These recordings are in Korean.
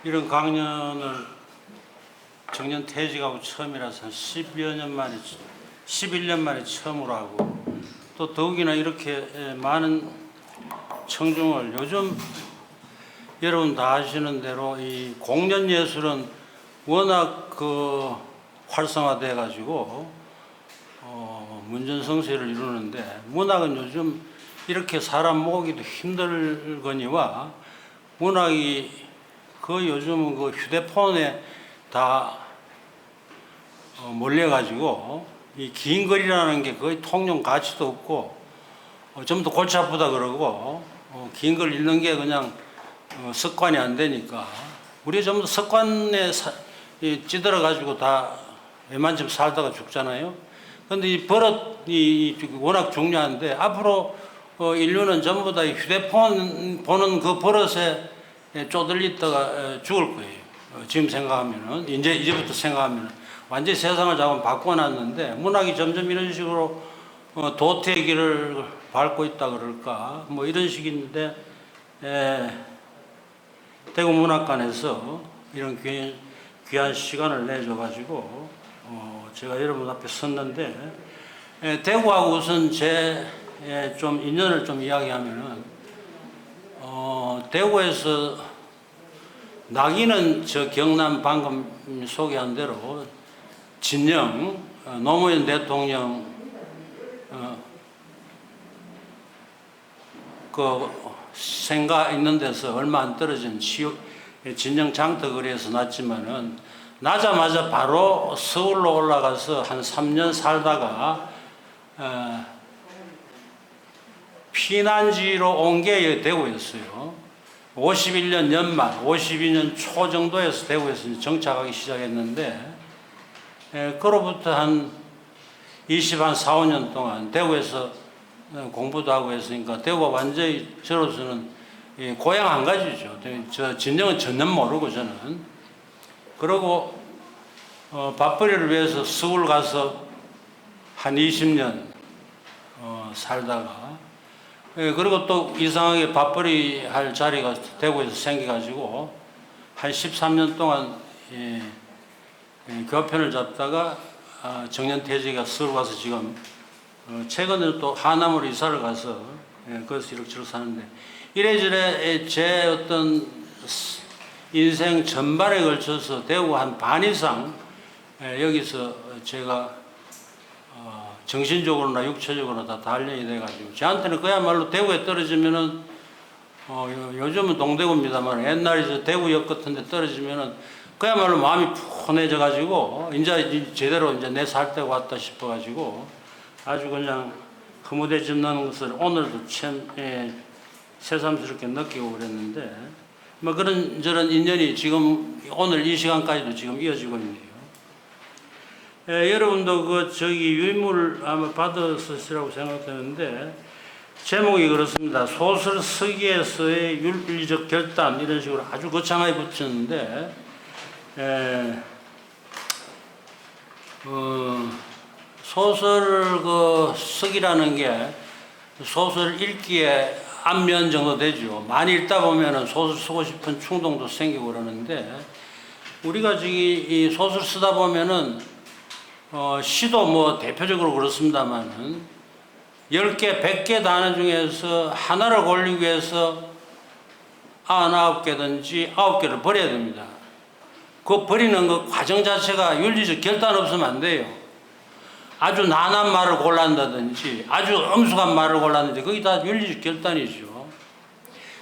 이런 강연을 정년 퇴직하고 처음이라서 한 10여 년 만에, 11년 만에 처음으로 하고, 또 더욱이나 이렇게 많은 청중을, 요즘 여러분 다 아시는 대로 이 공연 예술은 워낙 활성화돼 가지고 문전성시를 이루는데, 문학은 요즘 이렇게 사람 모으기도 힘들거니와 문학이 요즘은 휴대폰에 다 몰려가지고 이 긴 글이라는 게 거의 통용 가치도 없고 좀 더 골치 아프다 그러고 긴 글 읽는 게 그냥 습관이 안 되니까 우리 전부 습관에 찌들어 가지고 다 웬만큼 살다가 죽잖아요. 근데 이 버릇이 워낙 중요한데 앞으로 인류는 전부 다 휴대폰 보는 그 버릇에 쪼들리다가 죽을 거예요. 지금 생각하면은 이제부터 생각하면은 완전히 세상을 자꾸 바꿔놨는데 문학이 점점 이런 식으로 도태의 길을 밟고 있다 그럴까 뭐 이런 식인데 대구 문학관에서 이런 귀한 시간을 내줘가지고 제가 여러분 앞에 섰는데 대구하고 우선 제 좀 인연을 좀 이야기하면은 대구에서 낙인은 저 경남 방금 소개한 대로 진영 노무현 대통령 생가 있는 데서 얼마 안 떨어진 진영 장터거리에서 났지만은 나자마자 바로 서울로 올라가서 한 3년 살다가 피난지로 온 게 대구였어요. 51년 연말, 52년 초 정도에서 대구에서 정착하기 시작했는데 그로부터 한 4, 5년 동안 대구에서 공부도 하고 했으니까 대구가 완전히 저로서는 고향 한 가지죠. 저 진정은 전혀 모르고 저는. 그러고 밥벌이를 위해서 서울 가서 한 20년 살다가 그리고 또 이상하게 밥벌이 할 자리가 대구에서 생겨가지고 한 13년 동안 교편을 잡다가 정년퇴직가 서울 가서 지금 최근에 또 하남으로 이사를 가서 거기서 이렇게 사는데 이래저래 제 어떤 인생 전반에 걸쳐서 대구 한 반 이상 여기서 제가 정신적으로나 육체적으로나 다 단련이 돼가지고 저한테는 그야말로 대구에 떨어지면은 요즘은 동대구입니다만 옛날에 저 대구역 같은 데 떨어지면은 그야말로 마음이 푸근해져 가지고 이제 제대로 이제 내 살 때가 왔다 싶어 가지고 아주 그냥 흐뭇해진다는 것을 오늘도 참 새삼스럽게 느끼고 그랬는데 뭐 그런 인연이 지금 오늘 이 시간까지도 지금 이어지고 있네요. 여러분도 저기 유인물을 아마 받았으리라고 생각되는데 제목이 그렇습니다. 소설 서기에서의 윤리적 결단 이런 식으로 아주 거창하게 붙였는데 소설 서기라는 게 소설 읽기에 안면 정도 되죠. 많이 읽다 보면은 소설 쓰고 싶은 충동도 생기고 그러는데 우리가 이 소설 쓰다 보면은 시도 뭐 대표적으로 그렇습니다만은 10개, 100개 단어 중에서 하나를 고르기 위해서 99개든지 9개를 버려야 됩니다. 그 버리는 그 과정 자체가 윤리적 결단 없으면 안 돼요. 아주 난한 말을 골란다든지 아주 엄숙한 말을 골랐는데 그게 다 윤리적 결단이죠.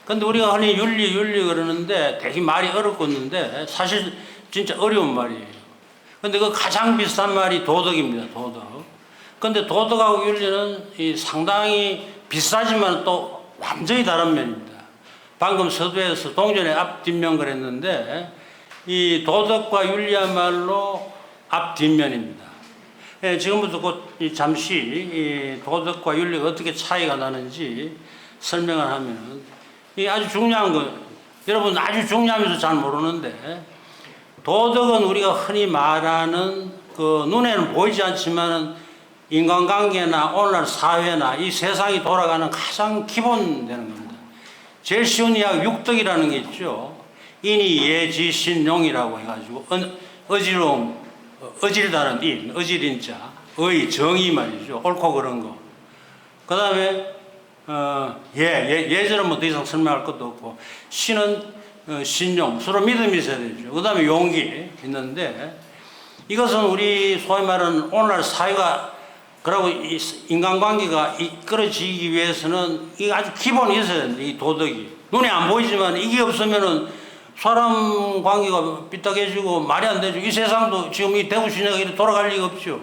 근데 우리가 흔히 윤리 그러는데 되게 말이 어렵겠는데 사실 진짜 어려운 말이에요. 근데 그 가장 비슷한 말이 도덕입니다. 도덕. 근데 도덕하고 윤리는 상당히 비슷하지만 또 완전히 다른 면입니다. 방금 서두에서 동전의 앞 뒷면 그랬는데 이 도덕과 윤리야말로 앞 뒷면입니다. 지금부터 곧 잠시 이 도덕과 윤리가 어떻게 차이가 나는지 설명을 하면 아주 중요한 거 여러분 아주 중요하면서 잘 모르는데 도덕은 우리가 흔히 말하는 눈에는 보이지 않지만 인간관계나 오늘날 사회나 이 세상이 돌아가는 가장 기본 되는 겁니다. 제일 쉬운 이야기 육덕이라는 게 있죠. 인이 예지신용이라고 해가지고 어지러움, 어질다는 인, 어질인자, 의, 정의 말이죠. 옳고 그런 거. 그 다음에 예절은 뭐 더 이상 설명할 것도 없고, 신은 신용, 서로 믿음이 있어야 되죠. 그 다음에 용기 있는데, 이것은 우리 소위 말하는 오늘날 사회가, 그리고 인간관계가 이끌어지기 위해서는 이 아주 기본이 있어야 되는데, 이 도덕이. 눈에 안 보이지만 이게 없으면은 사람 관계가 삐딱해지고 말이 안 되죠. 이 세상도 지금 이 대구 시내가 이렇게 돌아갈 리가 없죠.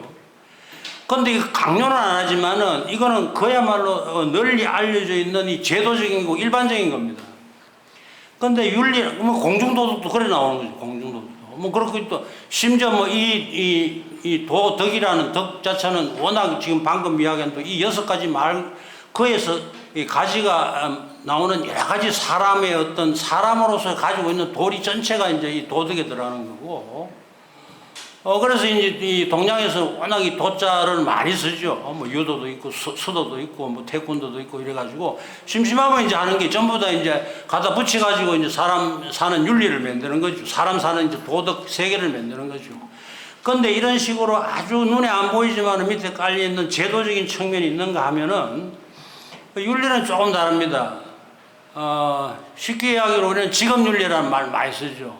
근데 이거 강요는 안 하지만은 이거는 그야말로 널리 알려져 있는 이 제도적인 거 일반적인 겁니다. 근데 윤리, 뭐 공중도덕도 그래 나오는 거죠. 공중도덕도. 뭐 그렇고 또 심지어 뭐 이 도덕이라는 덕 자체는 워낙 지금 방금 이야기한 또 이 6가지 말, 그에서 이 가지가 나오는 여러 가지 사람의 어떤 사람으로서 가지고 있는 도리 전체가 이제 이 도덕에 들어가는 거고, 그래서 이제 이 동양에서 워낙 이 도자를 많이 쓰죠. 뭐 유도도 있고 수도도 있고 뭐 태권도도 있고 이래가지고 심심하면 이제 하는 게 전부 다 이제 갖다 붙여가지고 이제 사람 사는 윤리를 만드는 거죠. 사람 사는 이제 도덕 세계를 만드는 거죠. 그런데 이런 식으로 아주 눈에 안 보이지만 밑에 깔려 있는 제도적인 측면이 있는가 하면은 윤리는 조금 다릅니다. 쉽게 이야기로 우리는 직업윤리라는 말 많이 쓰죠.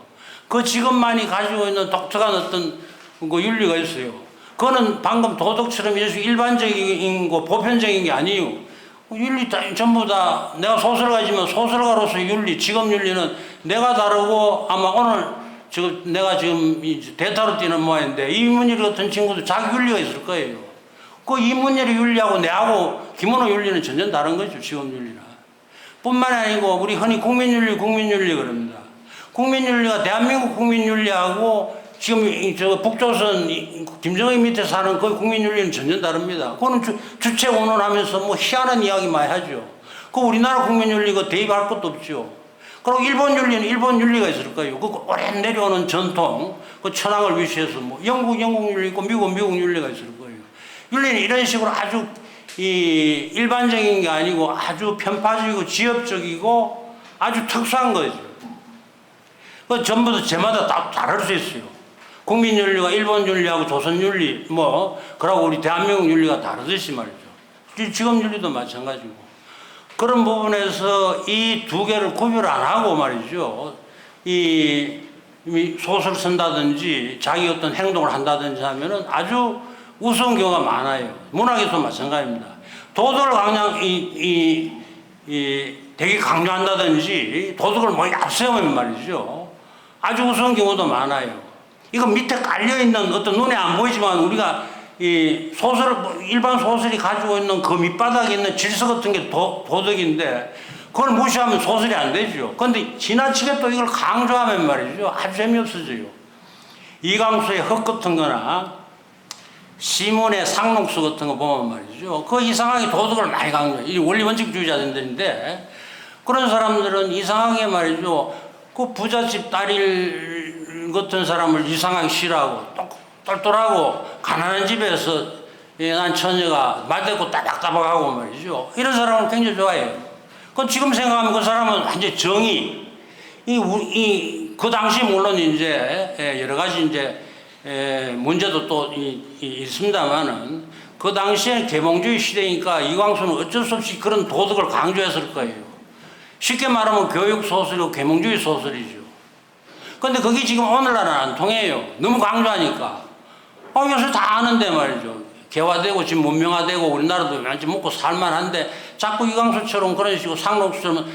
그 직업만이 가지고 있는 독특한 어떤 그 윤리가 있어요. 그거는 방금 도덕처럼 일반적인 거 보편적인 게 아니에요. 윤리 전부 다 내가 소설가지만 소설가로서의 윤리, 직업윤리는 내가 다르고, 아마 오늘 지금 내가 지금 대타로 뛰는 모양인데 이문열 같은 친구도 자기 윤리가 있을 거예요. 그 이문열의 윤리하고 내하고 김원호 윤리는 전혀 다른 거죠. 직업윤리나. 뿐만 아니고 우리 흔히 국민윤리 그럽니다. 국민윤리가 대한민국 국민윤리하고 지금 저 북조선 김정일 밑에 사는 그 국민윤리는 전혀 다릅니다. 그거는 주체 원원하면서 뭐 희한한 이야기 많이 하죠. 그 우리나라 국민윤리가 대입할 것도 없죠. 그리고 일본 윤리는 일본 윤리가 있을 거예요. 그 오래 내려오는 전통, 그 천황을 위시해서 뭐 영국 윤리 있고 미국 윤리가 있을 거예요. 윤리는 이런 식으로 아주 이 일반적인 게 아니고 아주 편파적이고 지엽적이고 아주 특수한 거죠. 그 전부 다 제마다 다 다를 수 있어요. 국민 윤리가 일본 윤리하고 조선 윤리, 뭐, 그러고 우리 대한민국 윤리가 다르듯이 말이죠. 직업 윤리도 마찬가지고. 그런 부분에서 이 두 개를 구별 안 하고 말이죠. 이 소설 쓴다든지 자기 어떤 행동을 한다든지 하면은 아주 우스운 경우가 많아요. 문학에도 마찬가지입니다. 도덕을 되게 강조한다든지 도덕을 뭐 앞세우면 말이죠. 아주 우스운 경우도 많아요. 이거 밑에 깔려있는 어떤 눈에 안 보이지만 우리가 이 소설, 일반 소설이 가지고 있는 그 밑바닥에 있는 질서 같은 게 도덕인데 그걸 무시하면 소설이 안 되죠. 그런데 지나치게 또 이걸 강조하면 말이죠. 아주 재미없어져요. 이광수의 흙 같은 거나 시문의 상록수 같은 거 보면 말이죠. 그 이상하게 도덕을 많이 강조해요. 이 원리원칙주의자들인데 그런 사람들은 이상하게 말이죠. 그 부잣집 딸일 같은 사람을 이상하게 싫어하고 똘똘하고 가난한 집에서 난 처녀가 말대꾸 따박따박하고 말이죠. 이런 사람을 굉장히 좋아해요. 그 지금 생각하면 그 사람은 완전 정의, 그 당시 물론 이제 여러 가지 이제 문제도 또 있습니다만은 그 당시에 계몽주의 시대니까 이광수는 어쩔 수 없이 그런 도덕을 강조했을 거예요. 쉽게 말하면 교육 소설이고 계몽주의 소설이죠. 근데 그게 지금 오늘날은 안 통해요. 너무 강조하니까. 요새 다 아는데 말이죠. 개화되고 지금 문명화되고 우리나라도 완전 먹고 살만한데 자꾸 이광수처럼 그런 식으로 상록수처럼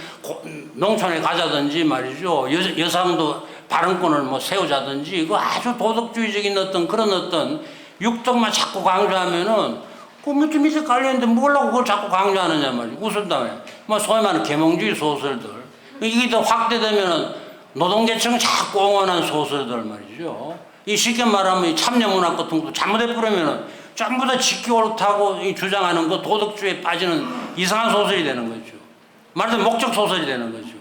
농촌에 가자든지 말이죠. 여성도 발언권을 뭐 세우자든지 그 아주 도덕주의적인 어떤 그런 어떤 육덕만 자꾸 강조하면은 그 밑에 깔려있는데 뭐라고 그걸 자꾸 강조하느냐 말이죠. 웃을다며. 뭐 소위 말하는 계몽주의 소설들. 이게 더 확대되면은 노동계층을 자꾸 옹호하는 소설들 말이죠. 이 쉽게 말하면 이 참여문학 같은 것도 잘못해 버리면은 전부 다 지키 옳다고 주장하는 그 도덕주의에 빠지는 이상한 소설이 되는 거죠. 말하자면 목적 소설이 되는 거죠.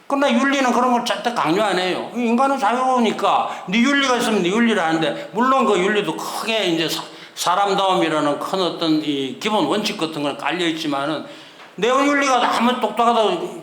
그러나 윤리는 그런 걸 절대 강요 안 해요. 인간은 자유로우니까 네 윤리가 있으면 네 윤리를 하는데 물론 그 윤리도 크게 이제 사람다움이라는 큰 어떤 이 기본 원칙 같은 걸 깔려 있지만은 내 윤리가 아무 똑똑하다고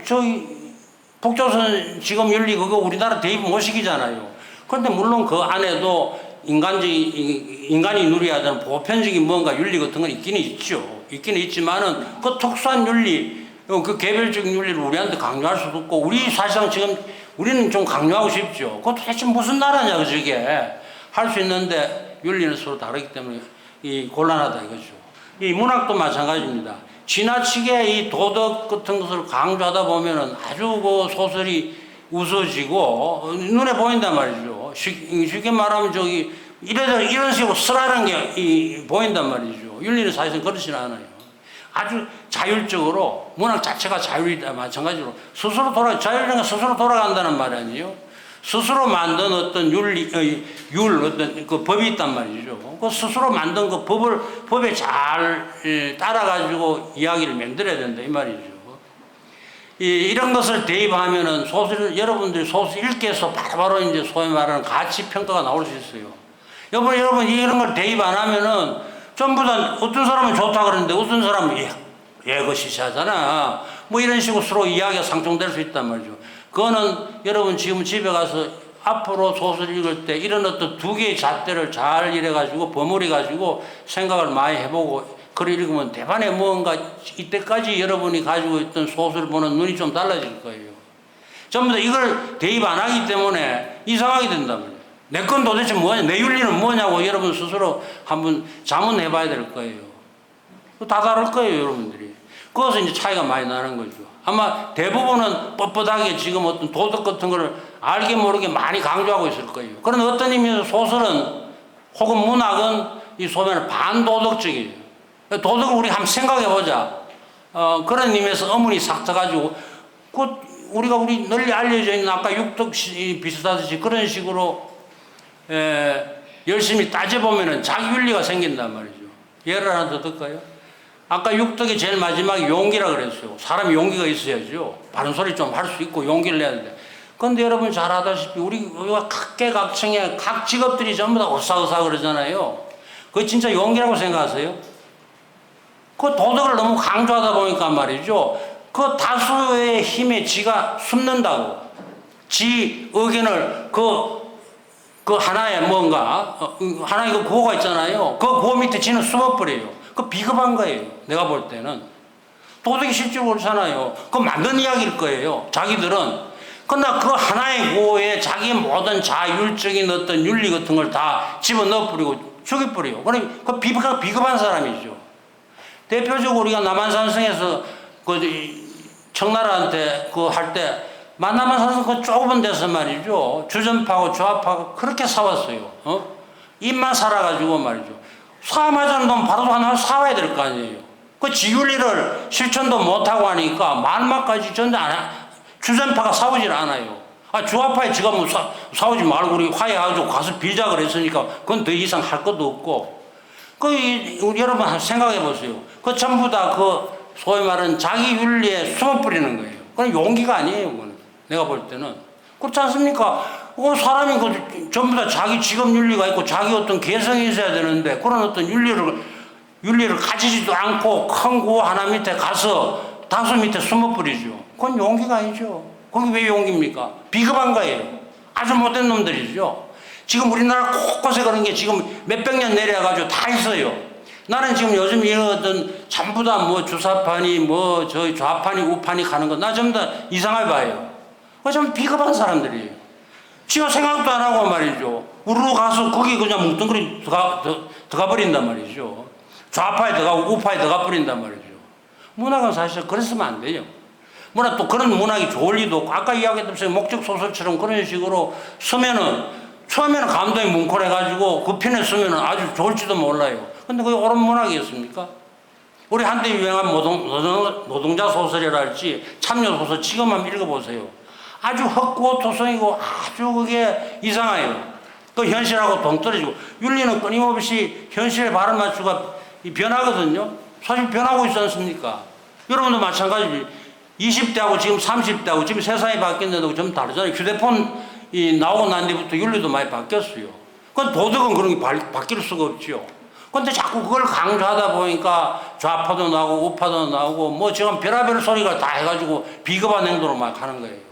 북조선 지금 윤리 그거 우리나라 대입 못 시키잖아요. 그런데 물론 그 안에도 인간이 누려야 되는 보편적인 뭔가 윤리 같은 건 있기는 있죠. 있기는 있지만은 그 특수한 윤리, 그 개별적인 윤리를 우리한테 강요할 수도 없고, 우리 사실상 지금 우리는 좀 강요하고 싶죠. 그거 도대체 무슨 나라냐, 그저게. 할 수 있는데 윤리는 서로 다르기 때문에 곤란하다 이거죠. 이 문학도 마찬가지입니다. 지나치게 이 도덕 같은 것을 강조하다 보면은 아주 그 소설이 웃어지고 눈에 보인단 말이죠. 쉽게 말하면 이런 식으로 쓰라는 게 보인단 말이죠. 윤리는 사실은 그렇지는 않아요. 아주 자율적으로, 문학 자체가 자율이다 마찬가지로 자율이라는 건 스스로 돌아간다는 말이 아니에요. 스스로 만든 어떤 어떤 그 법이 있단 말이죠. 그 스스로 만든 그 법에 잘 따라가지고 이야기를 만들어야 된다 이 말이죠. 이런 것을 대입하면은 여러분들이 소설 읽기에서 바로 이제 소위 말하는 가치 평가가 나올 수 있어요. 여러분 이런 걸 대입 안 하면은 전부 다 어떤 사람은 좋다 그러는데 어떤 사람은 그 시시하잖아. 뭐 이런 식으로 서로 이야기가 상충될 수 있단 말이죠. 그거는 여러분 지금 집에 가서 앞으로 소설 읽을 때 이런 어떤 두 개의 잣대를 잘 이래가지고 버무려가지고 생각을 많이 해보고 글을 읽으면 대반에 뭔가 이때까지 여러분이 가지고 있던 소설을 보는 눈이 좀 달라질 거예요. 전부 다 이걸 대입 안 하기 때문에 이상하게 된단 말이에요. 내 건 도대체 뭐냐, 내 윤리는 뭐냐고 여러분 스스로 한번 자문해 봐야 될 거예요. 다 다를 거예요, 여러분들이. 그것은 이제 차이가 많이 나는 거죠. 아마 대부분은 뻣뻣하게 지금 어떤 도덕 같은 걸 알게 모르게 많이 강조하고 있을 거예요. 그런데 어떤 의미에서 소설은 혹은 문학은 이 소변은 반도덕적이에요. 도덕을 우리 한번 생각해 보자. 그런 의미에서 어머니 싹 터가지고 우리가 널리 알려져 있는 아까 육덕 비슷하듯이 그런 식으로 열심히 따져보면은 자기 윤리가 생긴단 말이죠. 예를 하나 더 들까요? 아까 육덕이 제일 마지막에 용기라 그랬어요. 사람이 용기가 있어야죠. 바른 소리 좀 할 수 있고 용기를 내야 되는데. 그런데 여러분 잘 아다시피 우리가 각계각층의 각 직업들이 전부 다 어사어사 그러잖아요. 그거 진짜 용기라고 생각하세요? 그 도덕을 너무 강조하다 보니까 말이죠. 그 다수의 힘에 지가 숨는다고. 지 의견을 그 하나의 뭔가 하나의 그 구호가 있잖아요. 그 구호 밑에 지는 숨어버려요. 그 비겁한 거예요. 내가 볼 때는. 도덕이 실제로 그렇잖아요. 그거 만든 이야기일 거예요. 자기들은. 그러나 그 하나의 구호에 자기 모든 자율적인 어떤 윤리 같은 걸 다 집어넣어버리고 죽여버려요. 그럼 그 비겁한 사람이죠. 대표적으로 우리가 남한산성에서 청나라한테 할 때 남한산성 그 좁은 데서 말이죠. 주전파고 조합하고 그렇게 싸웠어요. 입만 살아가지고 말이죠. 사마자는 놈 바로 하나 사와야 될 거 아니에요. 그 지윤리를 실천도 못하고 하니까 말마까지 전혀 주전파가 싸우질 않아요. 조합파에 지가 뭐 싸우지 말고 우리 화해하고 가서 빌자 그랬으니까 그건 더 이상 할 것도 없고. 우리 여러분 한번 생각해 보세요. 그 전부 다 소위 말하는 자기 윤리에 숨어 뿌리는 거예요. 그건 용기가 아니에요, 그건. 내가 볼 때는. 그렇지 않습니까? 사람이 전부 다 자기 직업 윤리가 있고 자기 어떤 개성이 있어야 되는데 그런 어떤 윤리를 가지지도 않고 큰 구호 하나 밑에 가서 다수 밑에 숨어 뿌리죠. 그건 용기가 아니죠. 거기 왜 용기입니까? 비겁한 거예요. 아주 못된 놈들이죠. 지금 우리나라 곳곳에 그런 게 지금 몇백 년 내려가지고 다 있어요. 나는 지금 요즘 이런 전부 다 주사판이 저희 좌판이 우판이 가는 거 나 전부 다 이상하게 봐요. 그거 좀 비겁한 사람들이에요. 지가 생각도 안 하고 말이죠. 우르르 가서 거기 그냥 뭉뚱그리 들어가 버린단 말이죠. 좌파에 들어가고 우파에 들어가 버린단 말이죠. 문학은 사실 그랬으면 안 돼요. 문학 또 그런 문학이 좋을 리도 없고 아까 이야기했듯이 목적 소설처럼 그런 식으로 쓰면은 처음에는 감동이 뭉클해가지고 그 편에 쓰면은 아주 좋을지도 몰라요. 근데 그게 옳은 문학이었습니까? 우리 한때 유행한 노동자 소설이라 할지 참여 소설 지금 한번 읽어보세요. 아주 헛구토성이고 아주 그게 이상해요. 그 현실하고 동떨어지고 윤리는 끊임없이 현실에 발을 맞추고 변하거든요. 사실 변하고 있지 않습니까? 여러분도 마찬가지지. 20대하고 지금 30대하고 지금 세상이 바뀌었는데 좀 다르잖아요. 휴대폰 나오고 난 뒤부터 윤리도 많이 바뀌었어요. 그건 도덕은 그런 게 바뀔 수가 없죠. 근데 자꾸 그걸 강조하다 보니까 좌파도 나오고 우파도 나오고 지금 별의별 소리가 다 해가지고 비겁한 행동으로 막 하는 거예요.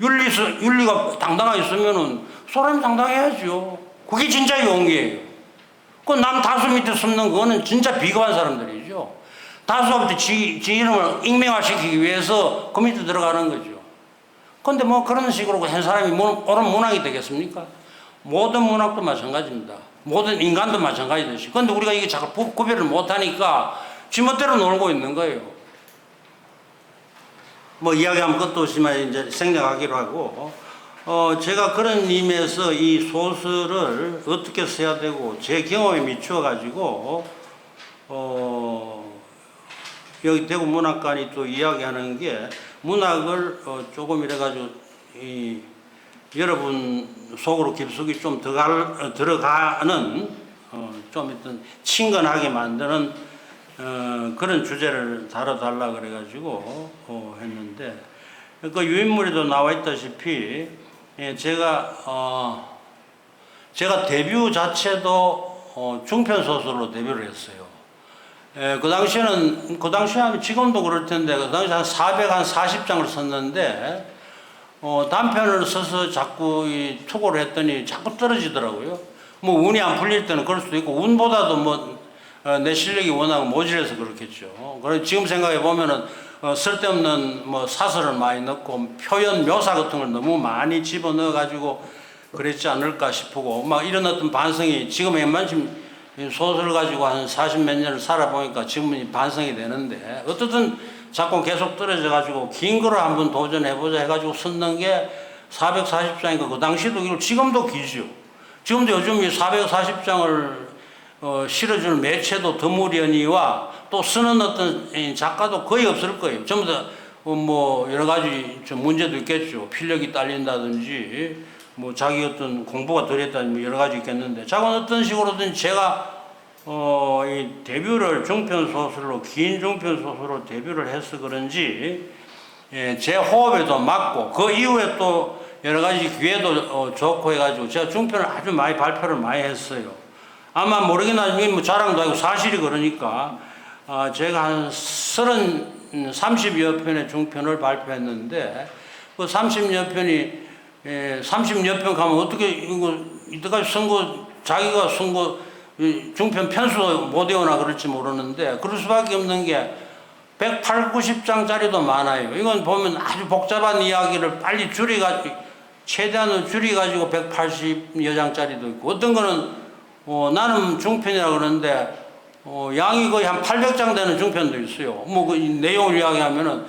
윤리가 당당하게 있으면은 사람이 당당해야죠. 그게 진짜 용기예요. 그 남 다수 밑에 숨는 그거는 진짜 비겁한 사람들이죠. 다수부터 지 이름을 익명화시키기 위해서 그 밑에 들어가는 거죠. 근데 뭐 그런 식으로 한 사람이 옳은 문학이 되겠습니까? 모든 문학도 마찬가지입니다. 모든 인간도 마찬가지듯이. 근데 우리가 이게 자꾸 구별을 못하니까 지멋대로 놀고 있는 거예요. 뭐 이야기하면 끝도 없지만 이제 생략하기로 하고, 제가 그런 의미에서 이 소설을 어떻게 써야 되고 제 경험에 미추어 가지고 여기 대구 문학관이 또 이야기하는 게 문학을 조금 이래 가지고 여러분 속으로 깊숙이 좀 들어가는 좀 어떤 친근하게 만드는 그런 주제를 다뤄달라 그래가지고 했는데, 그 유인물에도 나와 있다시피 제가 데뷔 자체도 중편 소설로 데뷔를 했어요. 그 당시에 하면 지금도 그럴 텐데 그 당시 한 440장을 썼는데 단편을 써서 자꾸 투고를 했더니 자꾸 떨어지더라고요. 뭐 운이 안 풀릴 때는 그럴 수도 있고 운보다도 뭐 내 실력이 워낙 모질해서 그렇겠죠. 그래서 지금 생각해 보면은 쓸데없는 뭐 사설을 많이 넣고 표현 묘사 같은 걸 너무 많이 집어넣어 가지고 그랬지 않을까 싶고 막 이런 어떤 반성이 지금 웬만큼 소설 가지고 한 40몇 년을 살아보니까 지금은 반성이 되는데 어떻든 자꾸 계속 떨어져 가지고 긴 거를 한번 도전해보자 해가지고 썼는 게 440장이니까 그 당시도 이걸 지금도 기죠. 지금도 요즘 이 440장을 실어주는 매체도 드무려니와 또 쓰는 어떤 작가도 거의 없을 거예요. 전부 다 뭐 여러 가지 좀 문제도 있겠죠. 필력이 딸린다든지 뭐 자기 어떤 공부가 덜했다든지 여러 가지 있겠는데 자꾸 어떤 식으로든 제가 이 데뷔를 중편 소설로 긴 중편 소설로 데뷔를 해서 그런지 제 호흡에도 맞고 그 이후에 또 여러 가지 기회도 좋고 해가지고 제가 중편을 아주 많이 발표를 많이 했어요. 아마 모르긴 하지만 뭐 자랑도 아니고 사실이 그러니까 제가 한 30여 편의 중편을 발표했는데 그 30여 편이 30여 편 가면 어떻게 이거 이때까지 쓴 거 자기가 쓴 거 중편 편수 못 외우나 그럴지 모르는데 그럴 수밖에 없는 게 180, 90장짜리도 많아요. 이건 보면 아주 복잡한 이야기를 빨리 줄여가지고 최대한으로 줄여가지고 180여 장짜리도 있고 어떤 거는 나는 중편이라 그러는데 양이 거의 한 800장 되는 중편도 있어요. 뭐 그 내용을 이야기하면은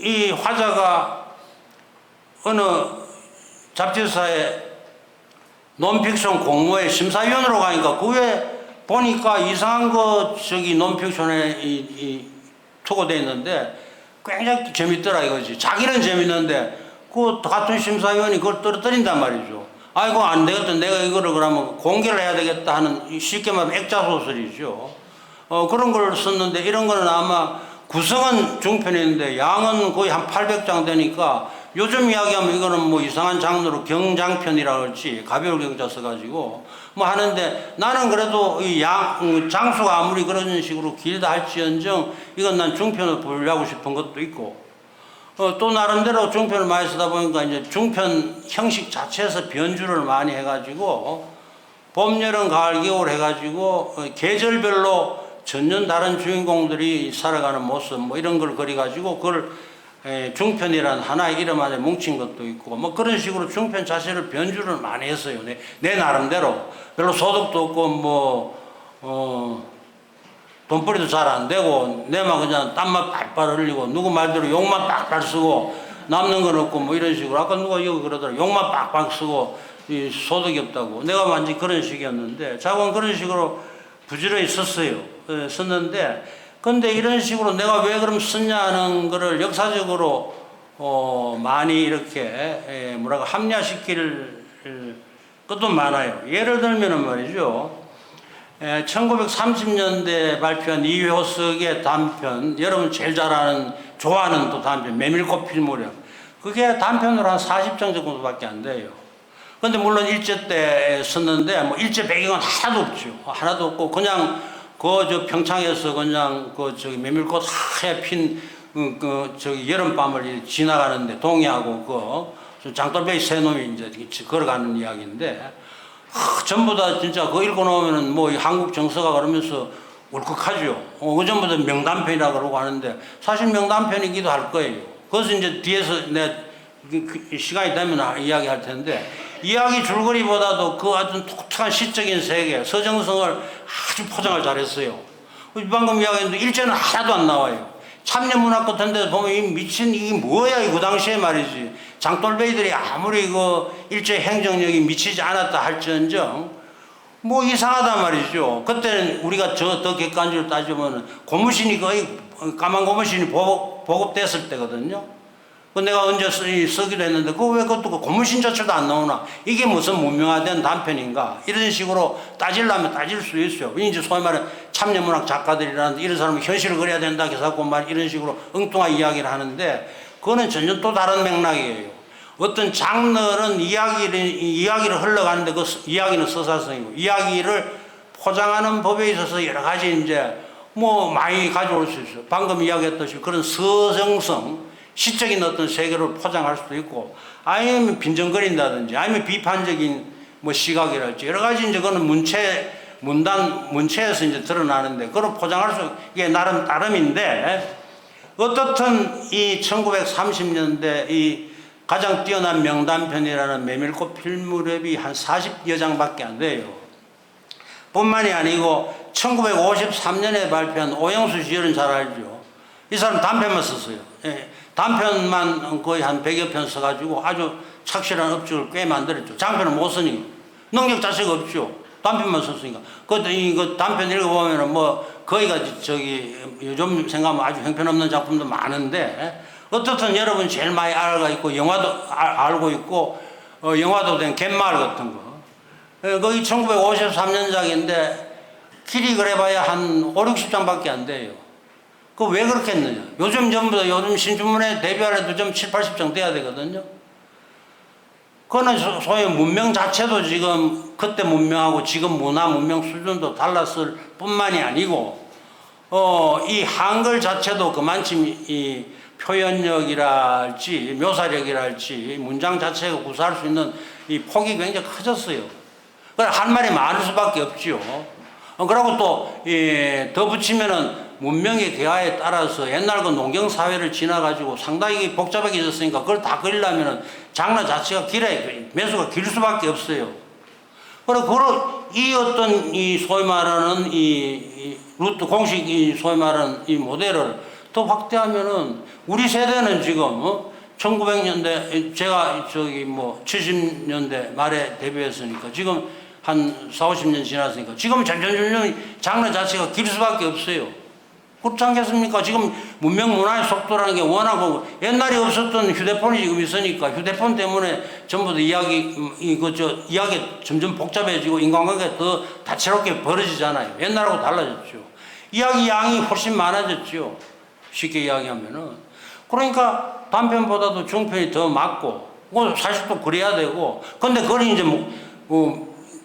이 화자가 어느 잡지사에 논픽션 공모에 심사위원으로 가니까 그게 보니까 이상한 거 저기 논픽션에 투고되어 있는데 굉장히 재밌더라 이거지. 자기는 재밌는데 그 같은 심사위원이 그걸 떨어뜨린단 말이죠. 아이고 안 되겠다. 내가 이거를 그러면 공개를 해야 되겠다 하는 쉽게 말하면 액자 소설이죠. 그런 걸 썼는데 이런 거는 아마 구성은 중편인데 양은 거의 한 800장 되니까 요즘 이야기하면 이거는 뭐 이상한 장르로 경장편이라 그럴지 가벼울 경자 써가지고 뭐 하는데 나는 그래도 이 장수가 아무리 그런 식으로 길다 할지언정 이건 난 중편을 분류하고 싶은 것도 있고 또 나름대로 중편을 많이 쓰다 보니까 이제 중편 형식 자체에서 변주를 많이 해가지고 봄, 여름, 가을, 겨울 해가지고 계절별로 전혀 다른 주인공들이 살아가는 모습 뭐 이런 걸 그려가지고 그걸 중편이라는 하나의 이름 안에 뭉친 것도 있고 뭐 그런 식으로 중편 자체를 변주를 많이 했어요. 내 나름대로 별로 소득도 없고 뭐 돈벌이도 잘 안 되고 내만 그냥 땀만 빨빨 흘리고 누구 말대로 욕만 빡빡 쓰고 남는 건 없고 뭐 이런 식으로 아까 누가 여기 그러더라 욕만 빡빡 쓰고 이 소득이 없다고 내가 완전히 그런 식이었는데 자고는 그런 식으로 부지런히 썼어요. 썼는데 근데 이런 식으로 내가 왜 그럼 썼냐는 거를 역사적으로 많이 이렇게 뭐라고 합리화시킬 것도 많아요. 예를 들면은 말이죠. 1930년대 발표한 이효석의 단편, 여러분 제일 잘 아는, 좋아하는 또 단편, 메밀꽃 필 무렵. 그게 단편으로 한 40장 정도밖에 안 돼요. 근데 물론 일제 때 썼는데, 뭐 일제 배경은 하나도 없죠. 하나도 없고, 그냥 저 평창에서 그냥 저기 메밀꽃 하얗게 핀 저기 여름밤을 지나가는데 동해하고 그 장돌배기 세 놈이 이제 걸어가는 이야기인데 전부 다 진짜 그거 읽어놓으면은 뭐 한국 정서가 그러면서 울컥하죠. 전부 다 명단편이라 그러고 하는데 사실 명단편이기도 할 거예요. 그것은 이제 뒤에서 내가 시간이 되면 이야기할 텐데 이야기 줄거리보다도 그 아주 독특한 시적인 세계, 서정성을 아주 포장을 잘했어요. 방금 이야기했는데 일제는 하나도 안 나와요. 참여문학 같은 데 보면 이 미친 이게 뭐야 그 당시에 말이지. 장돌배이들이 아무리 그 일제 행정력이 미치지 않았다 할지언정 뭐 이상하단 말이죠. 그때는 우리가 더 객관적으로 따지면 고무신이 거의 까만 고무신이 보급됐을 때거든요. 그 내가 언제 쓰기도 했는데 왜 그것도 고무신 자체도 안 나오나 이게 무슨 문명화된 단편인가 이런 식으로 따지려면 따질 수 있어요. 이제 소위 말해 참여문학 작가들이라는 이런 사람은 현실을 그려야 된다 해서 이런 식으로 엉뚱한 이야기를 하는데 그거는 전혀 또 다른 맥락이에요. 어떤 장르는 이야기를 흘러가는데 그 이야기는 서사성이고 이야기를 포장하는 법에 있어서 여러 가지 이제 뭐 많이 가져올 수 있어요. 방금 이야기했듯이 그런 서정성 시적인 어떤 세계를 포장할 수도 있고 아니면 빈정거린다든지 아니면 비판적인 뭐 시각이랄지 여러 가지 이제 그거는 문체에서 이제 드러나는데 그걸 포장할 수 이게 나름 따름인데 어떻든 이 1930년대 이 가장 뛰어난 명단편이라는 메밀꽃 필무렵이 한 40여 장밖에 안 돼요. 뿐만이 아니고 1953년에 발표한 오영수 시절은 잘 알죠. 이 사람 단편만 썼어요. 예. 단편만 거의 한 100여 편 써가지고 아주 착실한 업적을 꽤 만들었죠. 장편은 못 쓰니까. 능력 자체가 없죠. 단편만 썼으니까. 그 단편 읽어보면은 뭐 거의가 저기 요즘 생각하면 아주 형편없는 작품도 많은데 어떻든 여러분 제일 많이 알고 있고 영화도 알고 있고 영화도 된 갯마을 같은 거. 거기 1953년작인데 길이 그래봐야 한 5, 60장밖에 안 돼요. 그 왜 그렇게 했느냐. 요즘 전부 다 요즘 신춘문예 데뷔하려도 좀 7, 80장 돼야 되거든요. 그거는 소위 문명 자체도 지금 그때 문명하고 지금 문화 문명 수준도 달랐을 뿐만이 아니고 이 한글 자체도 그만큼 이 표현력이랄지 묘사력이랄지 문장 자체가 구사할 수 있는 이 폭이 굉장히 커졌어요. 그래서 할 말이 많을 수밖에 없죠. 그리고 또 더 붙이면은 문명의 개화에 따라서 옛날 그 농경 사회를 지나가지고 상당히 복잡해졌으니까 그걸 다 그리려면은 장르 자체가 길어요. 매수가 길 수밖에 없어요. 그리고 이 어떤 이 소위 말하는 이 루트 공식 이 소위 말하는 이 모델을 더 확대하면은 우리 세대는 지금 1900년대 제가 저기 뭐 70년대 말에 데뷔했으니까 지금 한 4, 50년 지났으니까 지금 점점 장르 자체가 길 수밖에 없어요. 그렇지 않겠습니까? 지금 문명 문화의 속도라는 게 워낙 옛날에 없었던 휴대폰이 지금 있으니까 휴대폰 때문에 전부 다 이야기가 점점 복잡해지고 인간관계가 더 다채롭게 벌어지잖아요. 옛날하고 달라졌죠. 이야기 양이 훨씬 많아졌죠. 쉽게 이야기하면은. 그러니까 단편보다도 중편이 더 맞고, 사실 또 그래야 되고, 근데 그걸 이제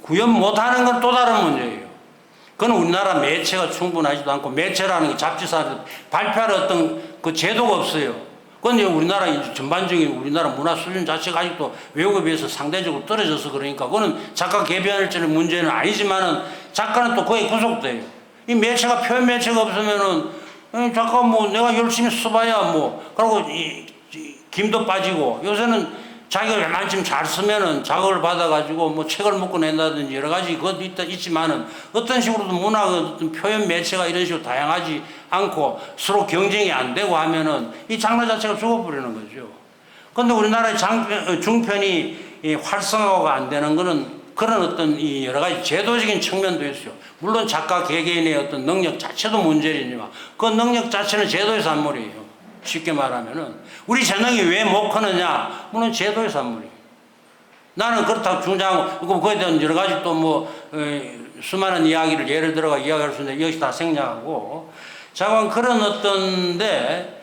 구현 못하는 건 또 다른 문제예요. 그건 우리나라 매체가 충분하지도 않고 매체라는 게 잡지사를 발표할 어떤 그 제도가 없어요. 그런데 우리나라 전반적인 우리나라 문화 수준 자체가 아직도 외국에 비해서 상대적으로 떨어져서 그러니까 그거는 작가 개별적인 문제는 아니지만은 작가는 또 거기에 구속돼요. 이 매체가 표현 매체가 없으면은 작가 뭐 내가 열심히 써봐야 뭐 그리고 김도 빠지고 요새는 자기가 웬만큼 잘 쓰면은 자극을 받아가지고 뭐 책을 먹고 낸다든지 여러 가지 그것도 있지만은 어떤 식으로도 문화가 어떤 표현 매체가 이런 식으로 다양하지 않고 서로 경쟁이 안 되고 하면은 이 장르 자체가 죽어버리는 거죠. 근데 우리나라의 중편이 활성화가 안 되는 거는 그런 어떤 이 여러 가지 제도적인 측면도 있어요. 물론 작가 개개인의 어떤 능력 자체도 문제이지만 그 능력 자체는 제도의 산물이에요. 쉽게 말하면은 우리 재능이 왜 못 크느냐? 물론 제도의 산물이에요. 나는 그렇다고 중장하고 그거에 대한 여러 가지 또 뭐 수많은 이야기를 예를 들어가 이야기할 수 있는데 이것이 다 생략하고 자관 그런 어떤데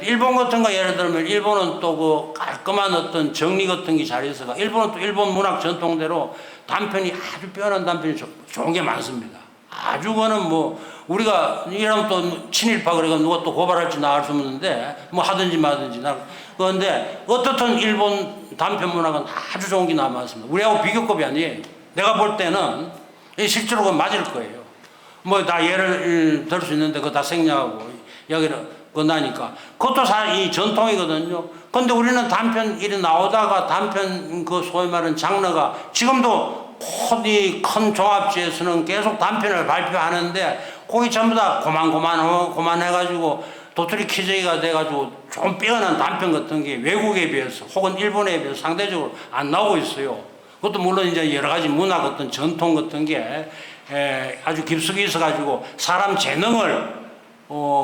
일본 같은 거 예를 들면 일본은 또 그 깔끔한 어떤 정리 같은 게 잘 있어가 일본은 또 일본 문학 전통대로 단편이 아주 빼어난 단편이 좋은 게 많습니다. 아주 그거는 뭐 우리가 이러면 또 친일파 그래가 누가 또 고발할지 나 알 수 없는데 뭐 하든지 마든지 나 그런데 어떻든 일본 단편 문학은 아주 좋은 게 남았습니다. 우리하고 비교급이 아니에요. 내가 볼 때는 실제로 그건 맞을 거예요. 뭐 다 예를 들 수 있는데 그거 다 생략하고 여기를 건다니까 그것도 이 전통이거든요. 근데 우리는 단편 일이 나오다가 단편 그 소위 말하는 장르가 지금도 이 큰 종합지에서는 계속 단편을 발표하는데 거기 전부 다 고만해가지고 도토리 키재기가 돼가지고 좀 빼어난 단편 같은 게 외국에 비해서 혹은 일본에 비해서 상대적으로 안 나오고 있어요. 그것도 물론 이제 여러 가지 문화 같은 전통 같은 게 아주 깊숙이 있어가지고 사람 재능을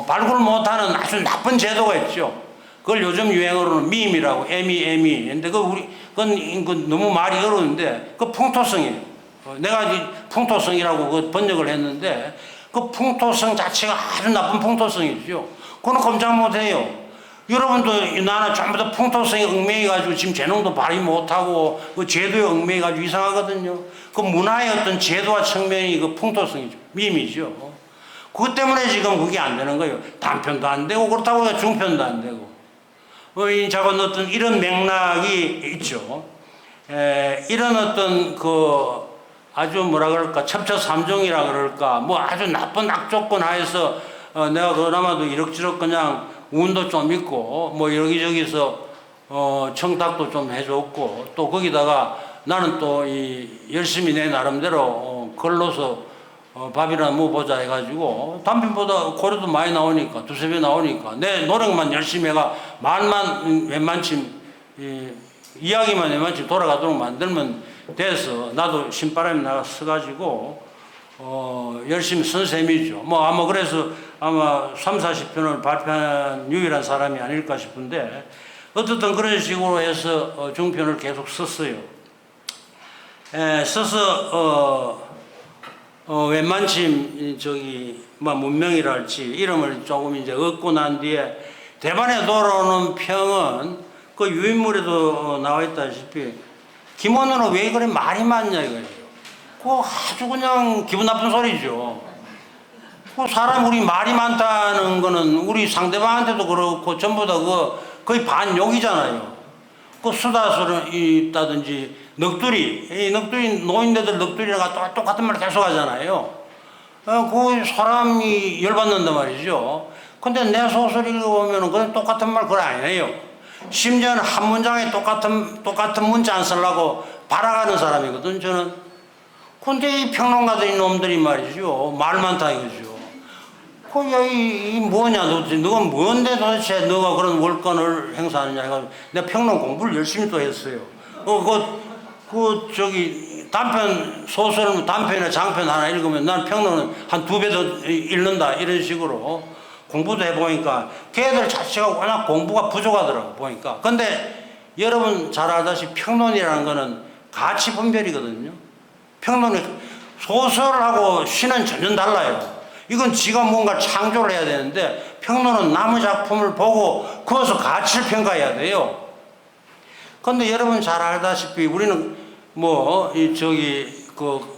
발굴 못하는 아주 나쁜 제도가 있죠. 그걸 요즘 유행어로는 밈이라고 에미. 근데 그건 너무 말이 어려운데 그 풍토성이에요. 내가 이제 풍토성이라고 그 번역을 했는데 그 풍토성 자체가 아주 나쁜 풍토성이죠. 그건 꼼짝 못해요. 여러분도 나나 전부 다 풍토성에 얽매여가지고 지금 재능도 발휘 못하고 그 제도에 얽매여가지고 이상하거든요. 그 문화의 어떤 제도와 측면이 그 풍토성이죠. 밈이죠. 그것 때문에 지금 그게 안 되는 거예요. 단편도 안 되고 그렇다고 중편도 안 되고. 작은 어떤 이런 맥락이 있죠. 이런 어떤 그 아주 뭐라 그럴까 첩첩삼중이라 그럴까 뭐 아주 나쁜 악조건 하에서 내가 그나마도 이럭저럭 그냥 운도 좀 있고 뭐 여기저기서 청탁도 좀 해줬고 또 거기다가 나는 또 열심히 내 나름대로 글로서 밥이나 뭐 보자 해가지고 단편보다 고려도 많이 나오니까 두세 배 나오니까 내 노력만 열심히 해가 말만 웬만큼 이야기만 웬만큼 돌아가도록 만들면 돼서 나도 신바람에 나가 서가지고 열심히 쓴 셈이죠. 뭐 아마 그래서 아마 30-40편을 발표한 유일한 사람이 아닐까 싶은데 어쨌든 그런 식으로 해서 중편을 계속 썼어요. 써서 웬만큼 뭐 문명이랄지 이름을 조금 이제 얻고 난 뒤에 대만에 돌아오는 평은 그 유인물에도 나와 있다시피 김원호는 왜 그래 말이 많냐 이거예요. 그거 아주 그냥 기분 나쁜 소리죠. 그 사람 우리 말이 많다는 거는 우리 상대방한테도 그렇고 전부 다 거의 반욕이잖아요. 그 수다스러 있다든지 넋두리 노인네들 넋두리가 똑같은 말 계속 하잖아요. 그 사람이 열받는단 말이죠. 근데 내 소설 읽어보면 그건 똑같은 말 그걸 안 해요. 심지어는 한 문장에 똑같은 문자 안 쓰려고 발악하는 사람이거든 저는. 근데 이 평론가들 놈들이 말이죠 말 많다 이거죠. 이 뭐냐 너가 뭔데 도대체 너가 그런 월권을 행사하느냐 해가지고 내가 평론 공부를 열심히 또 했어요. 단편 소설은 단편이나 장편 하나 읽으면 난 평론은 한 2배 더 읽는다 이런 식으로 공부도 해보니까 걔들 자체가 워낙 공부가 부족하더라고 보니까. 근데 여러분 잘 알다시피 평론이라는 거는 가치 분별이거든요. 평론은 소설하고 시는 전혀 달라요. 이건 지가 뭔가 창조를 해야 되는데 평론은 남의 작품을 보고 그것을 가치를 평가해야 돼요. 근데 여러분 잘 알다시피 우리는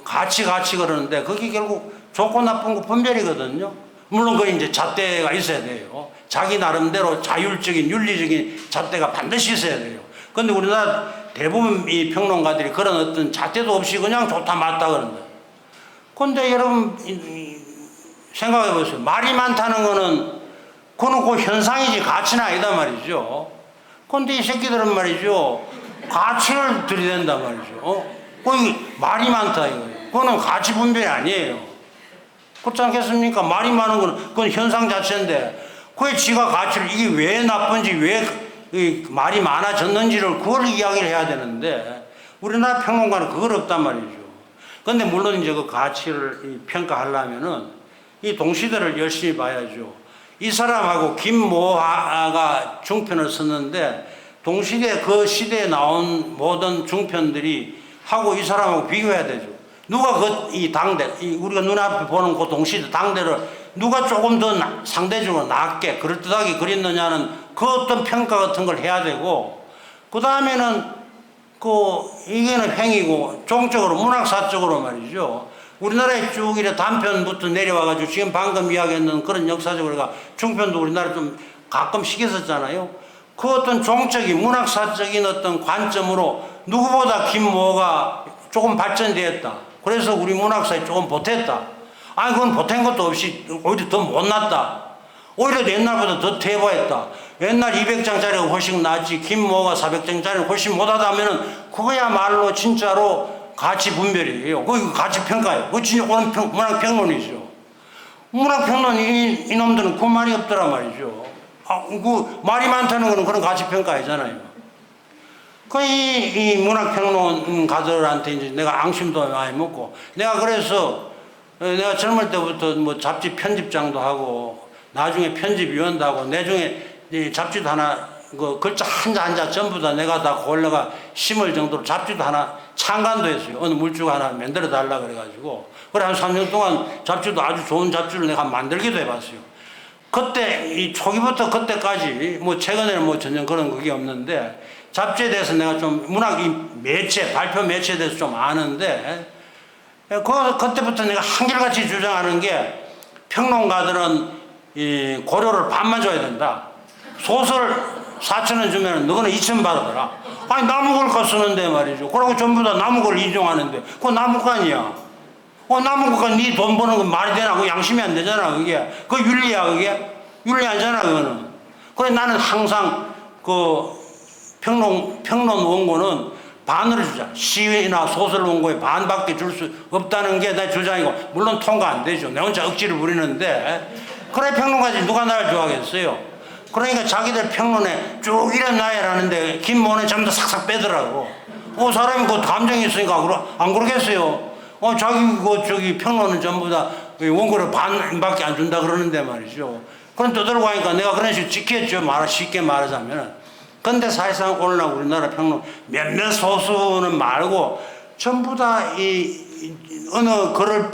가치 그러는데 그게 결국 좋고 나쁜 거 분별이거든요. 물론 그 이제 잣대가 있어야 돼요. 자기 나름대로 자율적인 윤리적인 잣대가 반드시 있어야 돼요. 근데 우리나라 대부분 이 평론가들이 그런 어떤 잣대도 없이 그냥 좋다 맞다 그런다. 근데 여러분 생각해 보세요. 말이 많다는 거는 그건 그 현상이지 가치는 아니다 말이죠. 근데 이 새끼들은 말이죠 가치를 들이댄단 말이죠. 거기 말이 많다 이거예요. 그거는 가치 분별이 아니에요. 그렇지 않겠습니까? 말이 많은 거는 그건 현상 자체인데 그게 지가 가치를 이게 왜 나쁜지 왜 말이 많아졌는지를 그걸 이야기를 해야 되는데 우리나라 평론가는 그걸 없단 말이죠. 근데 물론 이제 그 가치를 평가하려면은 이 동시대를 열심히 봐야죠. 이 사람하고 김모하가 중편을 썼는데 동시대 그 시대에 나온 모든 중편들이 하고 이 사람하고 비교해야 되죠. 누가 이 당대, 우리가 눈앞에 보는 그 동시대 당대를 누가 조금 더 상대적으로 낫게 그럴듯하게 그렸느냐는 그 어떤 평가 같은 걸 해야 되고, 그 다음에는 이게는 행위고 종적으로 문학사적으로 말이죠. 우리나라에 쭉 이래 단편부터 내려와가지고 지금 방금 이야기했는 그런 역사적으로 중편도 우리나라 좀 가끔 시켰었잖아요. 그 어떤 종적인 문학사적인 어떤 관점으로 누구보다 김모가 조금 발전되었다. 그래서 우리 문학사에 조금 보탰다. 아니 그건 보탠 것도 없이 오히려 더 못났다. 오히려 옛날보다 더 퇴보했다. 옛날 200장짜리가 훨씬 낫지 김모가 400장짜리는 훨씬 못하다면은 그거야말로 진짜로 가치 분별이에요. 그거 가치 평가예요. 그거 진짜 옳은 문학평론이죠. 문학평론 이놈들은 그 말이 없더란 말이죠. 그 말이 많다는 거는 그런 가치 평가이잖아요. 이 문학평론가들한테 이제 내가 앙심도 많이 먹고 내가 그래서 내가 젊을 때부터 뭐 잡지 편집장도 하고 나중에 편집위원도 하고 나중에 잡지도 하나 그 글자 한자 전부 다 내가 다 골라가 심을 정도로 잡지도 하나 창간도 했어요. 어느 물주가 하나 만들어 달라 그래가지고 그래 한 3년 동안 잡지도 아주 좋은 잡지를 내가 만들기도 해봤어요. 그때 이 초기부터 그때까지 뭐 최근에는 뭐 전혀 그런 그게 없는데 잡지에 대해서 내가 좀 문학 이 매체 발표 매체에 대해서 좀 아는데 그때부터 내가 한결같이 주장하는 게 평론가들은 이 고려를 반만 줘야 된다. 소설 4,000원 주면 너는 2,000원 받아더라. 아니 나무글까 쓰는데 말이죠. 그러고 전부 다 나무글 인정하는데 그거 나무관이야. 나무글까 네 돈 버는 건 말이 되나? 그 양심이 안 되잖아 그게. 그 윤리야 그게. 윤리 아니잖아 그거는. 그래 나는 항상 그 평론 원고는 반으로 주자. 시나 소설 원고에 반밖에 줄 수 없다는 게 내 주장이고 물론 통과 안 되죠. 내 혼자 억지를 부리는데 그래 평론가지 누가 나를 좋아하겠어요. 그러니까 자기들 평론에 쭉 일어나야라는데 김모는 전부 다 삭삭 빼더라고. 사람이 그 감정이 있으니까 안 그러겠어요. 자기 저기 평론은 전부 다 원고를 반밖에 안 준다 그러는데 말이죠. 그럼 떠들고 하니까 내가 그런 식으로 지켰죠. 쉽게 말하자면. 근데 사실상 오늘날 우리나라 평론 몇몇 소수는 말고 전부 다 어느 글을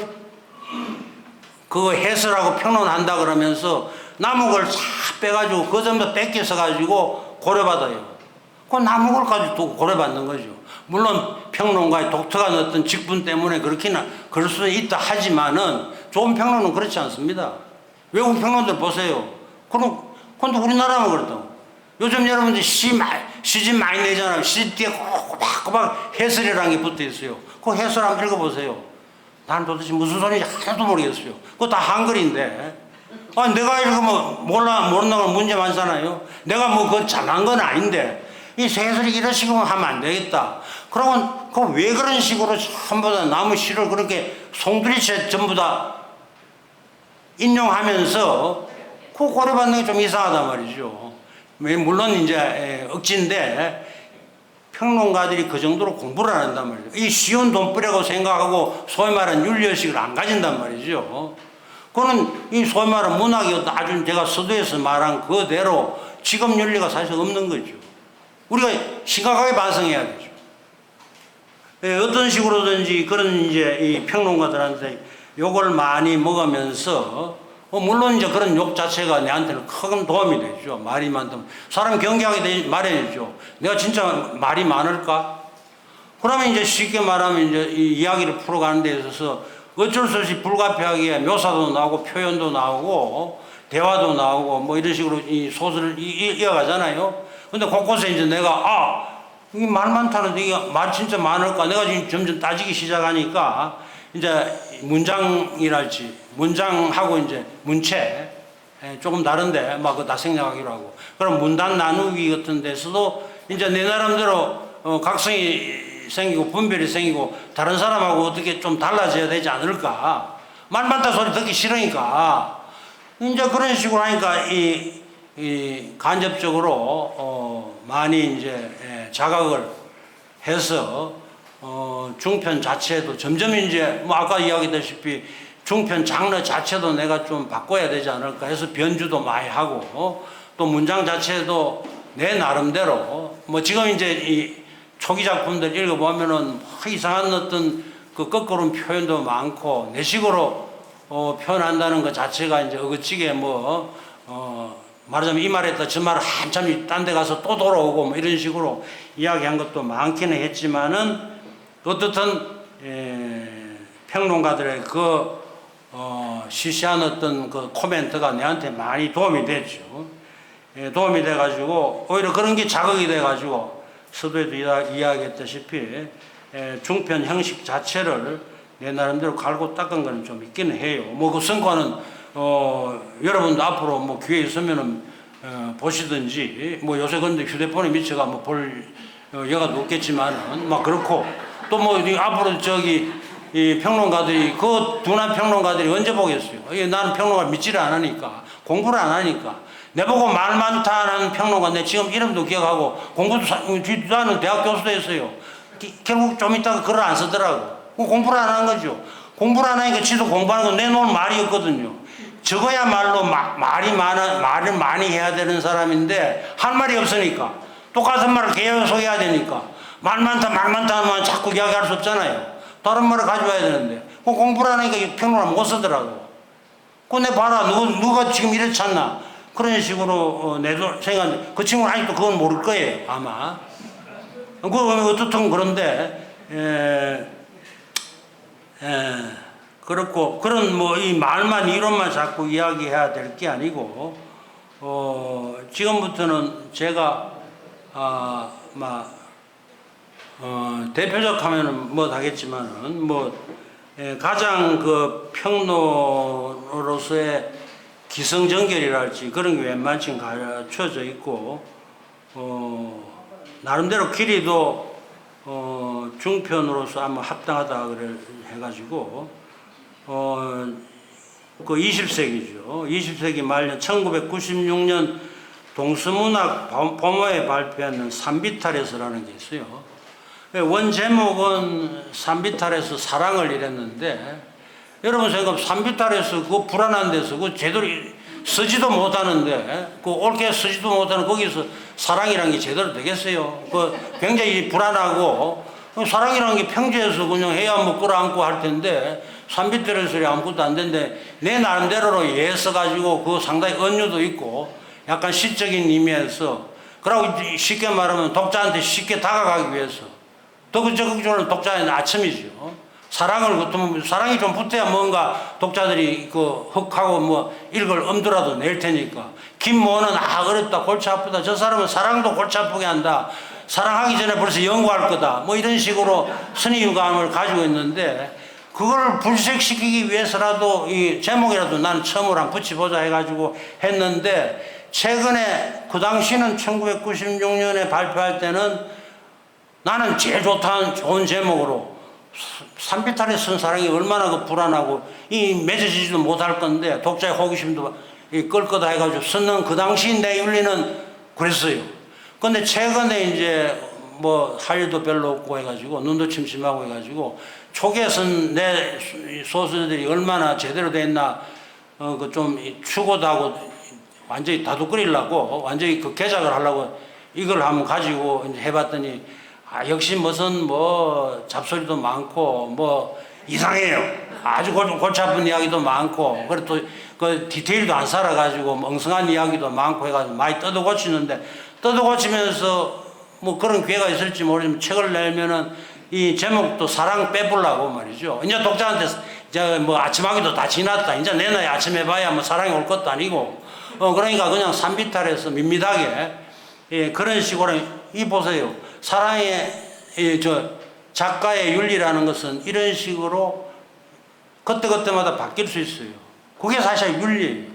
그거 해설하고 평론한다 그러면서 나무글 싹 빼가지고 그 전부 다 뺏겨서 가지고 고려받아요. 그 나무글까지 또 고려받는 거죠. 물론 평론가의 독특한 어떤 직분 때문에 그럴 수는 있다 하지만은 좋은 평론은 그렇지 않습니다. 외국 평론들 보세요. 근데 우리나라만 그렇다고. 요즘 여러분들 시집 많이 내잖아요. 시 뒤에 꼬박꼬박 해설이라는 게 붙어 있어요. 그 해설 한번 읽어보세요. 나는 도대체 무슨 소리인지 하나도 모르겠어요. 그거 다 한글인데. 내가 읽으면 모르는 건 문제 많잖아요. 내가 뭐 그거 잘난 건 아닌데. 이 해설이 이런 식으로 하면 안 되겠다. 그러면 그 왜 그런 식으로 전부 다 나무 시를 그렇게 송두리째 전부 다 인용하면서 그 고려받는 게 좀 이상하단 말이죠. 물론 이제 억지인데 평론가들이 그 정도로 공부를 안 한단 말이죠. 이 쉬운 돈벌이라고 생각하고 소위 말하는 윤리의식을 안 가진단 말이죠. 그거는 이 소위 말하는 문학이 아주 제가 서두에서 말한 그대로 직업 윤리가 사실 없는 거죠. 우리가 심각하게 반성해야 되죠. 어떤 식으로든지 그런 이제 이 평론가들한테 욕을 많이 먹으면서 물론 이제 그런 욕 자체가 내한테는 큰 도움이 되죠. 말이 많다면 사람 경계하게 되지 마련이죠. 내가 진짜 말이 많을까? 그러면 이제 쉽게 말하면 이제 이 이야기를 풀어가는 데 있어서 어쩔 수 없이 불가피하게 묘사도 나오고 표현도 나오고 대화도 나오고 뭐 이런 식으로 이 소설을 이어가잖아요. 근데 곳곳에 이제 내가 이게 말 많다는데 이게 말 진짜 많을까? 내가 지금 점점 따지기 시작하니까 이제 문장이랄지 문장하고 이제 문체 조금 다른데 막 그거 다 생략하기로 하고 그럼 문단 나누기 같은 데서도 이제 내 나름대로 각성이 생기고 분별이 생기고 다른 사람하고 어떻게 좀 달라져야 되지 않을까? 말 많다 소리 듣기 싫으니까 이제 그런 식으로 하니까 이 간접적으로 많이 이제 자각을 해서 중편 자체도 점점 이제 뭐 아까 이야기했다시피 중편 장르 자체도 내가 좀 바꿔야 되지 않을까 해서 변주도 많이 하고 또 문장 자체도 내 나름대로 뭐 지금 이제 이 초기 작품들 읽어보면은 이상한 어떤 그 거꾸로 표현도 많고 내 식으로 표현한다는 것 자체가 이제 어거치게 말하자면 이 말했다 저 말을 한참 딴 데 가서 또 돌아오고 뭐 이런 식으로 이야기한 것도 많기는 했지만은 어떻든 평론가들의 시시한 어떤 그 코멘트가 내한테 많이 도움이 됐죠. 예, 도움이 돼가지고 오히려 그런 게 자극이 돼가지고 서두에도 이야기했다시피 중편 형식 자체를 내 나름대로 갈고 닦은 거는 좀 있기는 해요. 뭐 그 성과는 여러분도 앞으로 뭐 기회 있으면은 보시든지 뭐 요새 근데 휴대폰에 미쳐가 뭐 볼 여가도 없겠지만은 막 그렇고 또 뭐 앞으로 이 평론가들이 그 둔한 평론가들이 언제 보겠어요? 나는 평론가 믿지를 않으니까 공부를 안 하니까 내보고 말 많다는 평론가 내 지금 이름도 기억하고 공부도 나는 대학 교수도 했어요. 결국 좀 있다가 글을 안 쓰더라고. 공부를 안 한 거죠. 공부를 안 하니까 지도 공부하는 건 내놓을 말이 없거든요. 저거야말로 말을 많이 해야 되는 사람인데 할 말이 없으니까 똑같은 말을 계속 해야 되니까 말 많다 하면 자꾸 이야기할 수 없잖아요. 다른 말을 가져와야 되는데 공부를 안 하니까 평론을 못 쓰더라고. 내 봐라 누가 지금 이렇지 않나 그런 식으로 내도 생각하는데 그 친구는 아직도 그건 모를 거예요 아마. 어떻든 그런데 그렇고 그런 뭐 이 말만 이론만 자꾸 이야기해야 될 게 아니고 지금부터는 제가 대표적 하면은 뭐 하겠지만은 가장 그 평론으로서의 기성정결이랄지 그런 게 웬만치 갖춰져 있고 나름대로 길이도 중편으로서 아마 합당하다 그래 해가지고 그 20세기죠. 20세기 말년 1996년 동서문학 보모에 발표하는 산비탈에서라는 게 있어요. 원 제목은 산비탈에서 사랑을 이랬는데 여러분 생각 산비탈에서 그 불안한 데서 그 제대로 쓰지도 못하는데 그 옳게 쓰지도 못하는 거기서 사랑이란 게 제대로 되겠어요? 그 굉장히 불안하고 사랑이란 게 평지에서 그냥 해야 뭐 끌어안고 할 텐데 산비탈에서 아무것도 안 되는데 내 나름대로로 예 써가지고 그 상당히 은유도 있고 약간 시적인 의미에서 그러고 쉽게 말하면 독자한테 쉽게 다가가기 위해서 더 적극적으로 독자의 아첨이죠. 사랑이 좀 붙어야 뭔가 독자들이 흑하고 뭐 읽을 엄두라도 낼 테니까. 김모는 어렵다 골치 아프다 저 사람은 사랑도 골치 아프게 한다 사랑하기 전에 벌써 연구할 거다 뭐 이런 식으로 선의유감을 가지고 있는데 그걸 불색시키기 위해서라도 이 제목이라도 나는 처음으로 한번 붙여보자 해가지고 했는데 최근에 그 당시는 1996년에 발표할 때는 나는 제일 좋은 제목으로 산비탈에 쓴 사랑이 얼마나 그 불안하고 맺어지지도 못할 건데 독자의 호기심도 끌 거다 해가지고 썼는 그 당시 내 윤리는 그랬어요. 근데 최근에 이제 뭐 할 일도 별로 없고 해가지고 눈도 침침하고 해가지고 초기에 쓴 내 소설들이 얼마나 제대로 됐나 좀 추고도 하고 완전히 다독거리려고 완전히 그 개작을 하려고 이걸 한번 가지고 이제 해봤더니 역시 무슨 뭐 잡소리도 많고 뭐 이상해요. 아주 골치 아픈 이야기도 많고 그리고 또 그 디테일도 안 살아가지고 엉성한 이야기도 많고 해가지고 많이 떠도고치면서 뭐 그런 기회가 있을지 모르지만 책을 내면은 이 제목도 사랑 빼보려고 말이죠. 이제 독자한테 이제 뭐 아침하기도 다 지났다. 이제 내 나이 아침 해봐야 뭐 사랑이 올 것도 아니고 그러니까 그냥 산비탈에서 밋밋하게 그런 식으로 보세요. 사랑의 작가의 윤리라는 것은 이런 식으로 그때그때마다 바뀔 수 있어요. 그게 사실 윤리예요.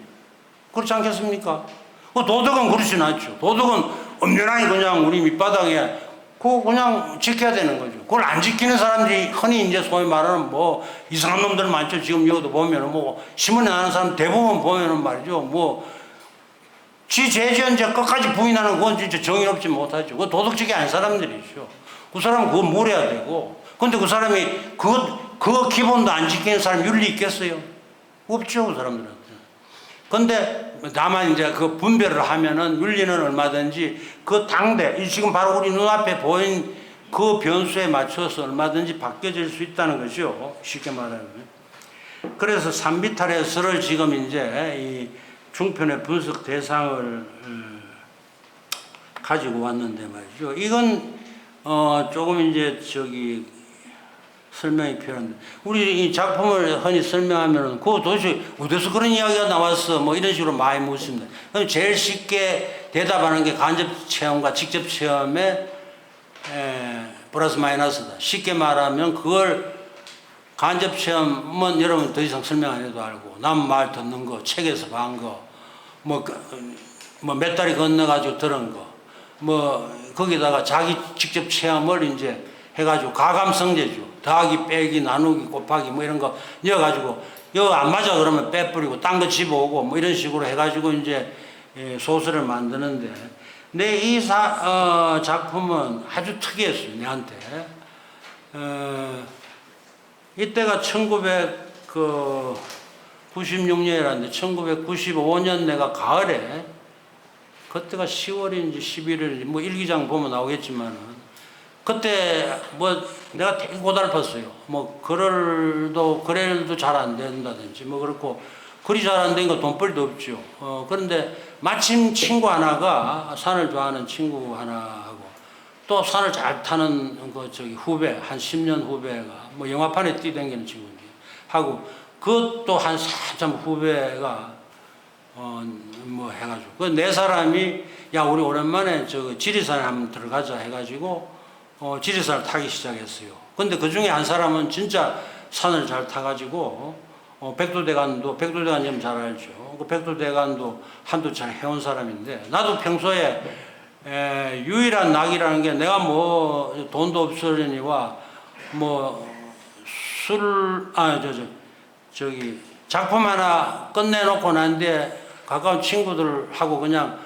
그렇지 않겠습니까? 도덕은 그렇진 않죠. 도덕은 엄연하게 그냥 우리 밑바닥에 그거 그냥 지켜야 되는 거죠. 그걸 안 지키는 사람들이 흔히 이제 소위 말하는 뭐 이상한 놈들 많죠. 지금 여기도 보면은 뭐 신문에 나오는 사람 대부분 보면은 말이죠. 지 죄지언제 끝까지 부인하는 그건 진짜 정의롭지 못하죠. 그 도덕적이 아닌 사람들이죠. 그 사람은 그거 물어야 되고. 근데 그 사람이 그 기본도 안 지키는 사람 윤리 있겠어요? 없죠, 그 사람들한테. 근데 다만 이제 그 분별을 하면은 윤리는 얼마든지 그 당대, 지금 바로 우리 눈앞에 보인 그 변수에 맞춰서 얼마든지 바뀌어질 수 있다는 거죠. 쉽게 말하면. 그래서 산비탈에서를 지금 이제 이 중편의 분석 대상을 가지고 왔는데 말이죠. 이건 조금 이제 설명이 필요한데 우리 이 작품을 흔히 설명하면은 그거 도대체 어디서 그런 이야기가 나왔어 뭐 이런 식으로 많이 묻습니다. 그럼 제일 쉽게 대답하는 게 간접 체험과 직접 체험의 플러스 마이너스다. 쉽게 말하면 그걸 간접 체험은 여러분 더 이상 설명 안 해도 알고 남 말 듣는 거 책에서 본 거 뭐 몇 달이 건너가지고 들은 거 뭐 거기다가 자기 직접 체험을 이제 해가지고 가감성제죠. 더하기 빼기 나누기 곱하기 뭐 이런 거 넣어가지고 이거 안 맞아 그러면 빼뿌리고 딴 거 집어오고 뭐 이런 식으로 해가지고 이제 소설을 만드는데 내 이 작품은 아주 특이했어요. 내한테 이때가 1996년이라는데 1995년 내가 가을에 그때가 10월인지 11월인지 뭐 일기장 보면 나오겠지만은 그때 뭐 내가 되게 고달팠어요. 뭐 거래도 잘 안 된다든지 뭐 그렇고 글이 잘 안 되니까 돈벌이도 없죠. 그런데 마침 친구 하나가 산을 좋아하는 친구 하나하고 또 산을 잘 타는 후배 한 10년 후배가 뭐 영화판에 뛰댕기는 친구인데 하고 그것도 한 4점 후배가 뭐 해가지고 그 네 사람이 야 우리 오랜만에 지리산에 한번 들어가자 해가지고 지리산을 타기 시작했어요. 근데 그 중에 한 사람은 진짜 산을 잘 타가지고 백두대간도 좀 잘 알죠. 그 백두대간도 한두 차례 해온 사람인데 나도 평소에 유일한 낙이라는 게 내가 뭐 돈도 없으려니와 뭐 작품 하나 끝내놓고 난 뒤에 가까운 친구들하고 그냥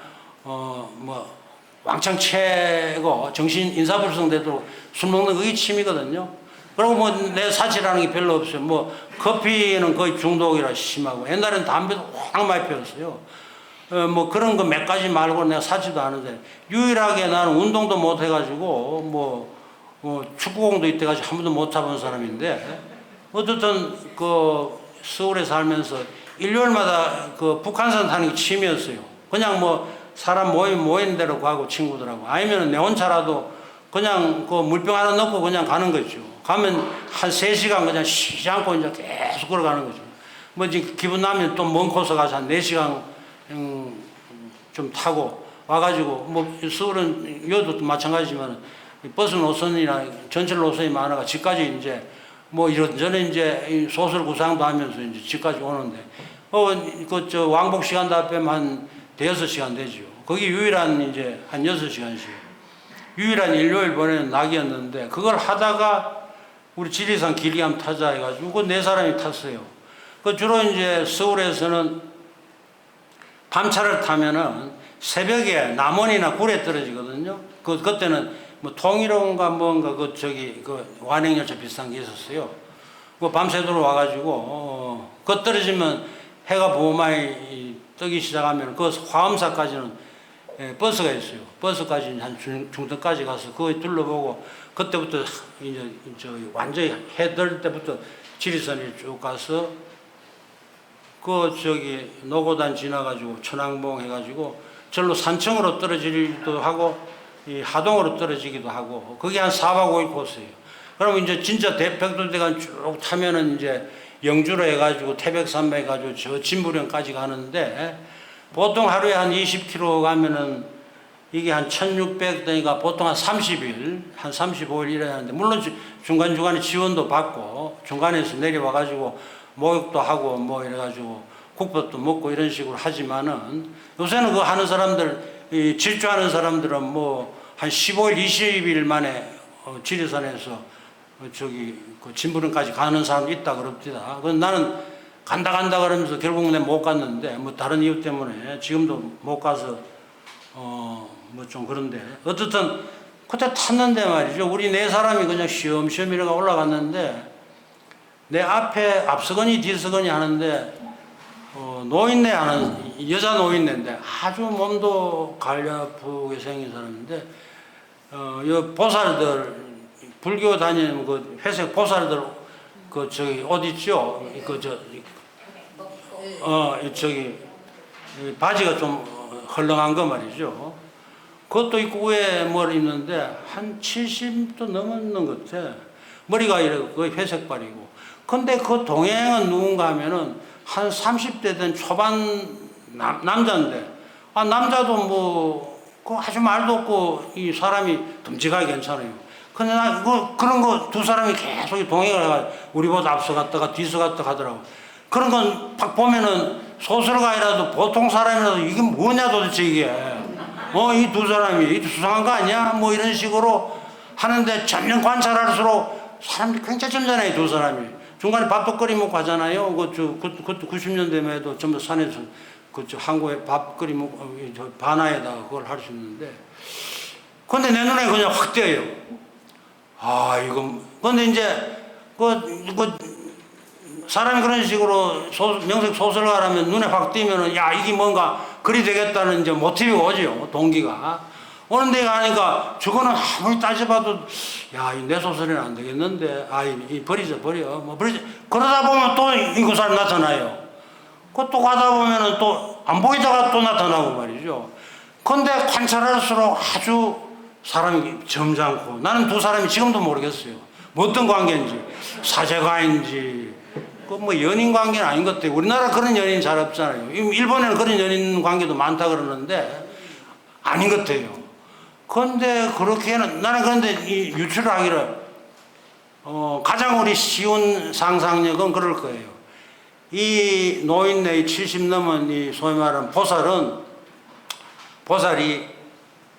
뭐 왕창 채고 정신 인사불성되도록 술 먹는 그게 취미거든요. 그리고 뭐 내 사치라는 게 별로 없어요. 뭐 커피는 거의 중독이라 심하고 옛날에는 담배도 확 많이 피웠어요. 뭐 그런 거 몇 가지 말고 내가 사지도 않은데 유일하게 나는 운동도 못 해가지고 뭐 축구공도 이때까지 한 번도 못 타본 사람인데 어쨌든 서울에 살면서 일요일마다 북한산 타는 게 취미였어요. 그냥 뭐 사람 모이는 대로 가고 친구들하고 아니면 내 혼자라도 그냥 물병 하나 넣고 그냥 가는 거죠. 가면 한 3시간 그냥 쉬지 않고 이제 계속 걸어가는 거죠. 뭐 이제 기분 나면 또 먼 코스 가서 한 4시간 좀 타고 와가지고 뭐 서울은 여도 마찬가지지만 버스 노선이나 전철 노선이 많아가 집까지 이제 뭐 이런저런 이제 소설 구상도 하면서 이제 집까지 오는데 왕복 시간 다 빼면 한 대여섯 시간 되죠. 거기 유일한 이제 한 6시간씩 유일한 일요일 보내는 낙이었는데 그걸 하다가 우리 지리산 길이 한번 타자 해가지고 그 4사람이 탔어요. 주로 이제 서울에서는 밤차를 타면은 새벽에 남원이나 굴에 떨어지거든요. 그때는 뭐 통일호인가 뭔가 완행열차 비슷한 게 있었어요. 밤새도록 와가지고 그 떨어지면 해가 보마이 뜨기 시작하면 그 화엄사까지는 버스가 있어요. 버스까지 한 중턱까지 가서 그거 둘러보고 그때부터 이제 완전히 해 뜰 때부터 지리산에 쭉 가서 노고단 지나가지고 천왕봉 해가지고 절로 산청으로 떨어지기도 하고 이 하동으로 떨어지기도 하고 그게 한 4박 5일 코스예요. 그러면 이제 진짜 백두대간 쭉 타면은 이제 영주로 해가지고 태백산맥 해가지고 저 진부령까지 가는데 보통 하루에 한 20km 가면은 이게 한 1600 되니까 보통 한 30일, 한 35일 이래야 하는데 물론 중간중간에 지원도 받고 중간에서 내려와가지고 목욕도 하고 뭐 이래가지고 국밥도 먹고 이런 식으로 하지만은 요새는 그거 하는 사람들, 질주하는 사람들은 뭐 한 15일, 20일 만에 지리산에서 진부름까지 가는 사람도 있다 그럽니다. 나는 간다 그러면서 결국 내가 못 갔는데 뭐 다른 이유 때문에 지금도 못 가서 뭐 좀 그런데 어쨌든 그때 탔는데 말이죠. 우리 4사람이 그냥 쉬엄쉬엄 이러고 올라갔는데 내 앞에 앞서거니 뒤서거니 하는데 노인네 하는 여자 노인네인데 아주 몸도 갈려아프게 생긴 사람인데 보살들 불교 다니는 회색 보살들 옷 있죠. 바지가 좀 헐렁한 거 말이죠. 그것도 있고 위에 뭘 입는데 한 70도 넘었는 것 같아. 머리가 이렇게 거의 회색발이고. 근데 그 동행은 누군가 하면은 한 30대 된 초반 남자인데, 아, 남자도 뭐, 그 아주 말도 없고 이 사람이 듬직하게 괜찮아요. 근데 나 그런 거 두 사람이 계속 동행을 해가지고 우리보다 앞서갔다가 뒤서갔다가 하더라고. 그런 건 딱 보면은 소설가이라도 보통 사람이라도 이게 뭐냐 도대체 이게. 이 두 사람이 수상한 거 아니야? 뭐 이런 식으로 하는데 점점 관찰할수록 사람들이 굉장히 점잖아요, 두 사람이. 중간에 밥도 끓여 먹고 하잖아요. 그것도 90년대만 해도 전부 산에서 한국에 밥 끓여 먹고 바나에다가 그걸 할 수 있는데. 근데 내 눈에 그냥 확 띄어요. 아, 이거. 근데 이제, 사람이 그런 식으로 명색 소설가라면 눈에 확 띄면은, 야, 이게 뭔가 글이 되겠다는 이제 모티브가 오죠. 동기가. 오는데 가니까, 저거는 아무리 따져봐도, 야, 내 소설은 안 되겠는데, 버리자. 뭐, 버리자. 그러다 보면 또 그 사람 나타나요. 또 가다 보면은 또 안 보이다가 또 나타나고 말이죠. 근데 관찰할수록 아주 사람이 점잖고, 나는 두 사람이 지금도 모르겠어요. 뭐 어떤 관계인지, 사제가인지, 뭐 연인 관계는 아닌 것 같아요. 우리나라 그런 연인 잘 없잖아요. 일본에는 그런 연인 관계도 많다 그러는데, 아닌 것 같아요. 그런데 그렇게는, 나는 그런데 이 유출을 하기를, 가장 우리 쉬운 상상력은 그럴 거예요. 이 노인네 70 넘은 이 소위 말하는 보살이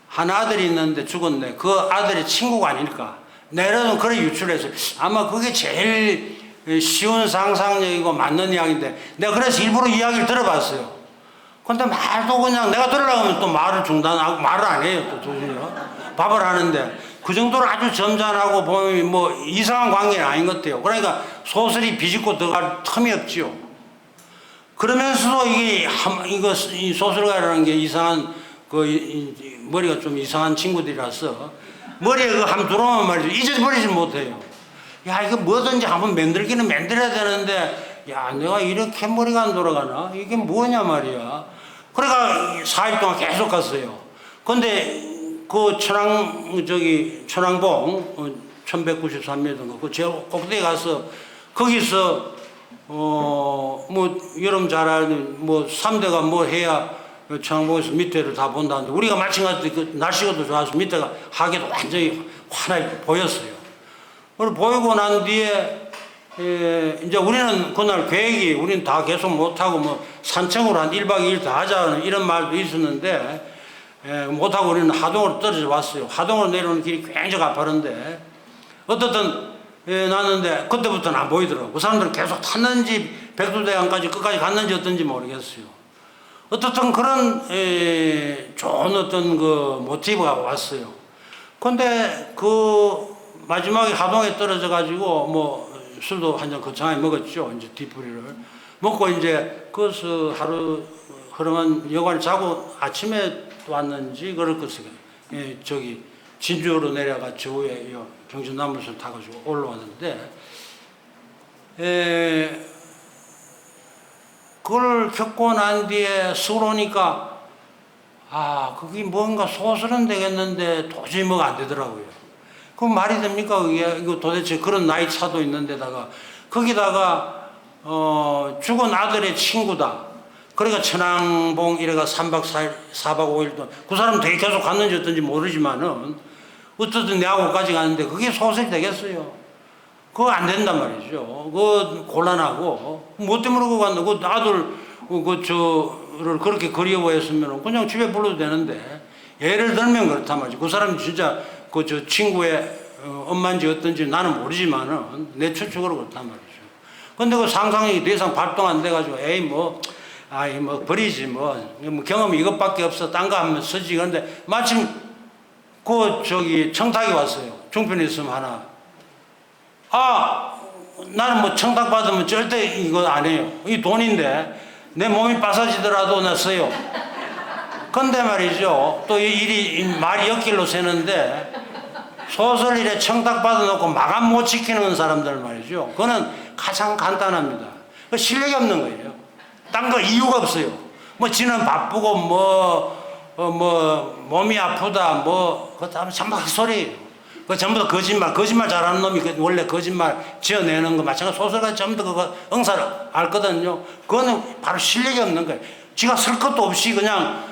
한 아들이 있는데 죽었네. 그 아들이 친구가 아닐까. 내려는 그래 유출해서 아마 그게 제일 쉬운 상상력이고 맞는 이야기인데, 내가 그래서 일부러 이야기를 들어봤어요. 근데 말도 그냥 내가 들으려고 하면 또 말을 중단하고 말을 안 해요. 또 조심해요. 밥을 하는데 그 정도로 아주 점잖하고 보면 뭐 이상한 관계는 아닌 것 같아요. 그러니까 소설이 비집고 들어갈 틈이 없지요. 그러면서도 이 소설가라는 게 이상한 머리가 좀 이상한 친구들이라서 머리에 한번 들어오면 말이죠. 잊어버리지 못해요. 야, 이거 뭐든지 한번 만들기는 만들어야 되는데, 야, 내가 이렇게 머리가 안 돌아가나? 이게 뭐냐 말이야. 그러니까 4일 동안 계속 갔어요. 근데 그 천왕봉 1193m인가 그 제일 꼭대기 가서 거기서 뭐 여러분 잘 아는 뭐 3대가 뭐 해야 천왕봉에서 밑에를 다 본다는데, 우리가 마찬가지로 그 날씨가 더 좋아서 밑에가 하계도 완전히 환하게 보였어요. 그리고 보이고 난 뒤에 이제 우리는 그날 계획이 우리는 다 계속 못하고 뭐 산청으로 한 1박 2일 더 하자는 이런 말도 있었는데, 못하고 우리는 하동으로 떨어져 왔어요. 하동으로 내려오는 길이 굉장히 가파른데 어떻든 났는데 그때부터는 안 보이더라고요. 그 사람들은 계속 탔는지 백두대간까지 끝까지 갔는지 어떤지 모르겠어요. 어떻든 그런 좋은 어떤 그 모티브가 왔어요. 근데 그 마지막에 하동에 떨어져 가지고 뭐 술도 한 잔 거창하게 먹었죠. 이제 뒤풀이를 먹고 이제 거기서 하루 흐름한 여관에 자고 아침에 왔는지 그럴 것을 저기 진주로 내려가 저 위에 경춘나무를 타가지고 올라왔는데, 그걸 겪고 난 뒤에 서울 오니까 그게 뭔가 소설은 되겠는데 도저히 뭐가 안 되더라고요. 그럼 말이 됩니까? 이거 도대체 그런 나이 차도 있는데다가 거기다가 죽은 아들의 친구다. 그러니까 천왕봉 이래가 3박 4일, 4박 5일 동안 그 사람 되게 계속 갔는지 어떤지 모르지만은 어쨌든 내하고까지 갔는데 그게 소설이 되겠어요? 그거 안 된단 말이죠. 그거 곤란하고 뭐 때문에 그거 갔나? 그 아들 저를 그렇게 그리워했으면 그냥 집에 불러도 되는데, 예를 들면 그렇단 말이죠. 그 사람이 진짜 저 친구의 엄마인지 어떤지 나는 모르지만은 내 추측으로 그렇단 말이죠. 근데 그 상상력이 더 이상 발동 안 돼가지고 뭐 버리지 뭐 경험이 이것밖에 없어 딴 거 하면 쓰지. 그런데 마침 청탁이 왔어요. 중편에 있으면 하나. 나는 뭐 청탁 받으면 절대 이거 안 해요. 이 돈인데 내 몸이 빠사지더라도 나 써요. 근데 말이죠. 또 이 일이 말이 엮일로 새는데, 소설 일에 청탁 받아놓고 마감 못 지키는 사람들 말이죠. 그거는 가장 간단합니다. 실력이 없는 거예요. 딴 거 이유가 없어요. 뭐 지는 바쁘고 몸이 아프다 그거 다 참막 소리예요. 그 전부 다 거짓말 잘하는 놈이 원래 거짓말 지어내는 거 마찬가지 소설가 전부 다 그거 응사를 알거든요. 그거는 바로 실력이 없는 거예요. 지가 쓸 것도 없이 그냥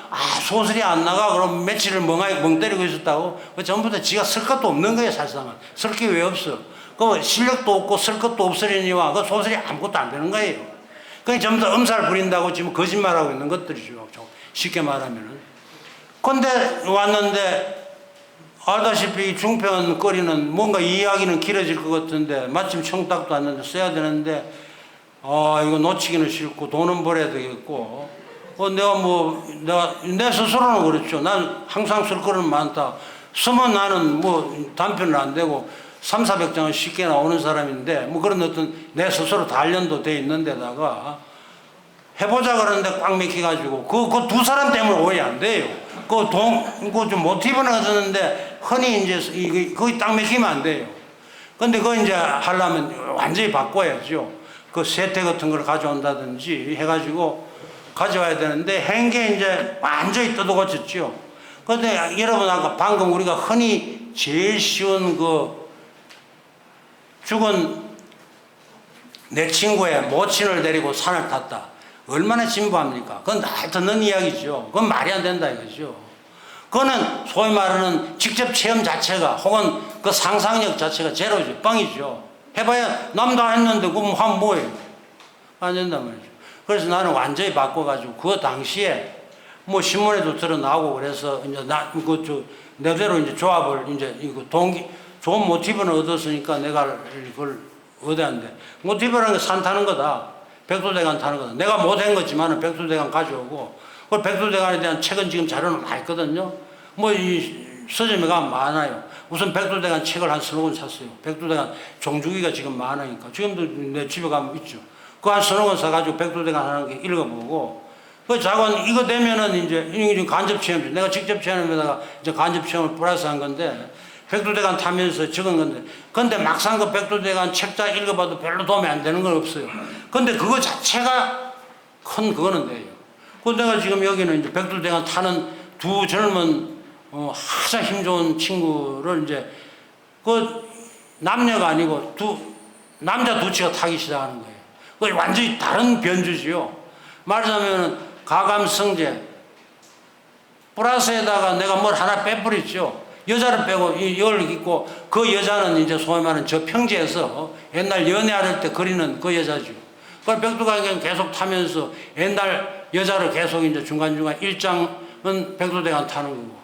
소설이 안 나가 그럼 며칠을 멍 때리고 있었다고 그 전부 다 지가 쓸 것도 없는 거예요. 사실상은 쓸 게 왜 없어? 그 실력도 없고 쓸 것도 없으려니와 그 소설이 아무것도 안 되는 거예요. 그게 전부 다 엄살 부린다고 지금 거짓말하고 있는 것들이죠. 쉽게 말하면은. 근데 왔는데 알다시피 중편 거리는 뭔가 이야기는 길어질 것 같은데 마침 청탁도 왔는데 써야 되는데 이거 놓치기는 싫고 돈은 벌어야 되겠고 내가 내 스스로는 그렇죠. 난 항상 쓸 거는 많다. 쓰면 나는 뭐 단편은 안 되고 300~400장은 쉽게 나오는 사람인데 뭐 그런 어떤 내 스스로 단련도 돼 있는 데다가 해보자 그러는데 꽉 맥혀가지고 그 두 사람 때문에 오해 안 돼요. 그 좀 모티브는 얻었는데 흔히 이제 거기 딱 맥히면 안 돼요. 근데 그거 이제 하려면 완전히 바꿔야죠. 그 세태 같은 걸 가져온다든지 해가지고 가져와야 되는데 한 게 이제 완전히 뜯어고쳤죠. 근데 여러분 아까 방금 우리가 흔히 제일 쉬운 그 죽은 내 친구의 모친을 데리고 산을 탔다. 얼마나 진부합니까? 그건 날 듣는 이야기죠. 그건 말이 안 된다 이거죠. 그거는 소위 말하는 직접 체험 자체가 혹은 그 상상력 자체가 제로죠. 뻥이죠. 해봐야 남도 안 했는데 그럼 하면 뭐예요? 안 된단 말이죠. 그래서 나는 완전히 바꿔가지고 그 당시에 뭐 신문에도 드러나고 그래서 이제 내대로 이제 조합을 이제 이거 좋은 모티브는 얻었으니까 내가 이걸 얻었는데 모티브라는 게 산 타는 거다. 백두대간 타는 거다. 내가 못한 거지만은 백두대간 가져오고, 그 백두대간에 대한 책은 지금 자료는 많이 있거든요. 뭐 이 서점에 가면 많아요. 우선 백두대간 책을 한 서너 권 샀어요. 백두대간 종주기가 지금 많으니까. 지금도 내 집에 가면 있죠. 그 한 서너 권 사가지고 백두대간 하는 게 읽어보고, 그 자관 이거 되면은 이제 간접 체험이죠. 내가 직접 체험에다가 이제 간접 체험을 플러스 한 건데, 백두대간 타면서 적은 건데, 근데 막상 그 백두대간 책자 읽어봐도 별로 도움이 안 되는 건 없어요. 근데 그거 자체가 큰 그거는 돼요. 그 내가 지금 여기는 이제 백두대간 타는 두 젊은 가장 힘 좋은 친구를 이제 그 남녀가 아니고 남자 두 치가 타기 시작하는 거예요. 그 완전히 다른 변주지요. 말하자면 가감성제 플러스에다가 내가 뭘 하나 빼버렸죠. 여자를 빼고 이걸 입고 그 여자는 이제 소위 말하는 저 평지에서 옛날 연애할 때 그리는 그 여자죠. 그걸 백두대간 계속 타면서 옛날 여자를 계속 이제 중간중간 1장은 백두대간 타는 거고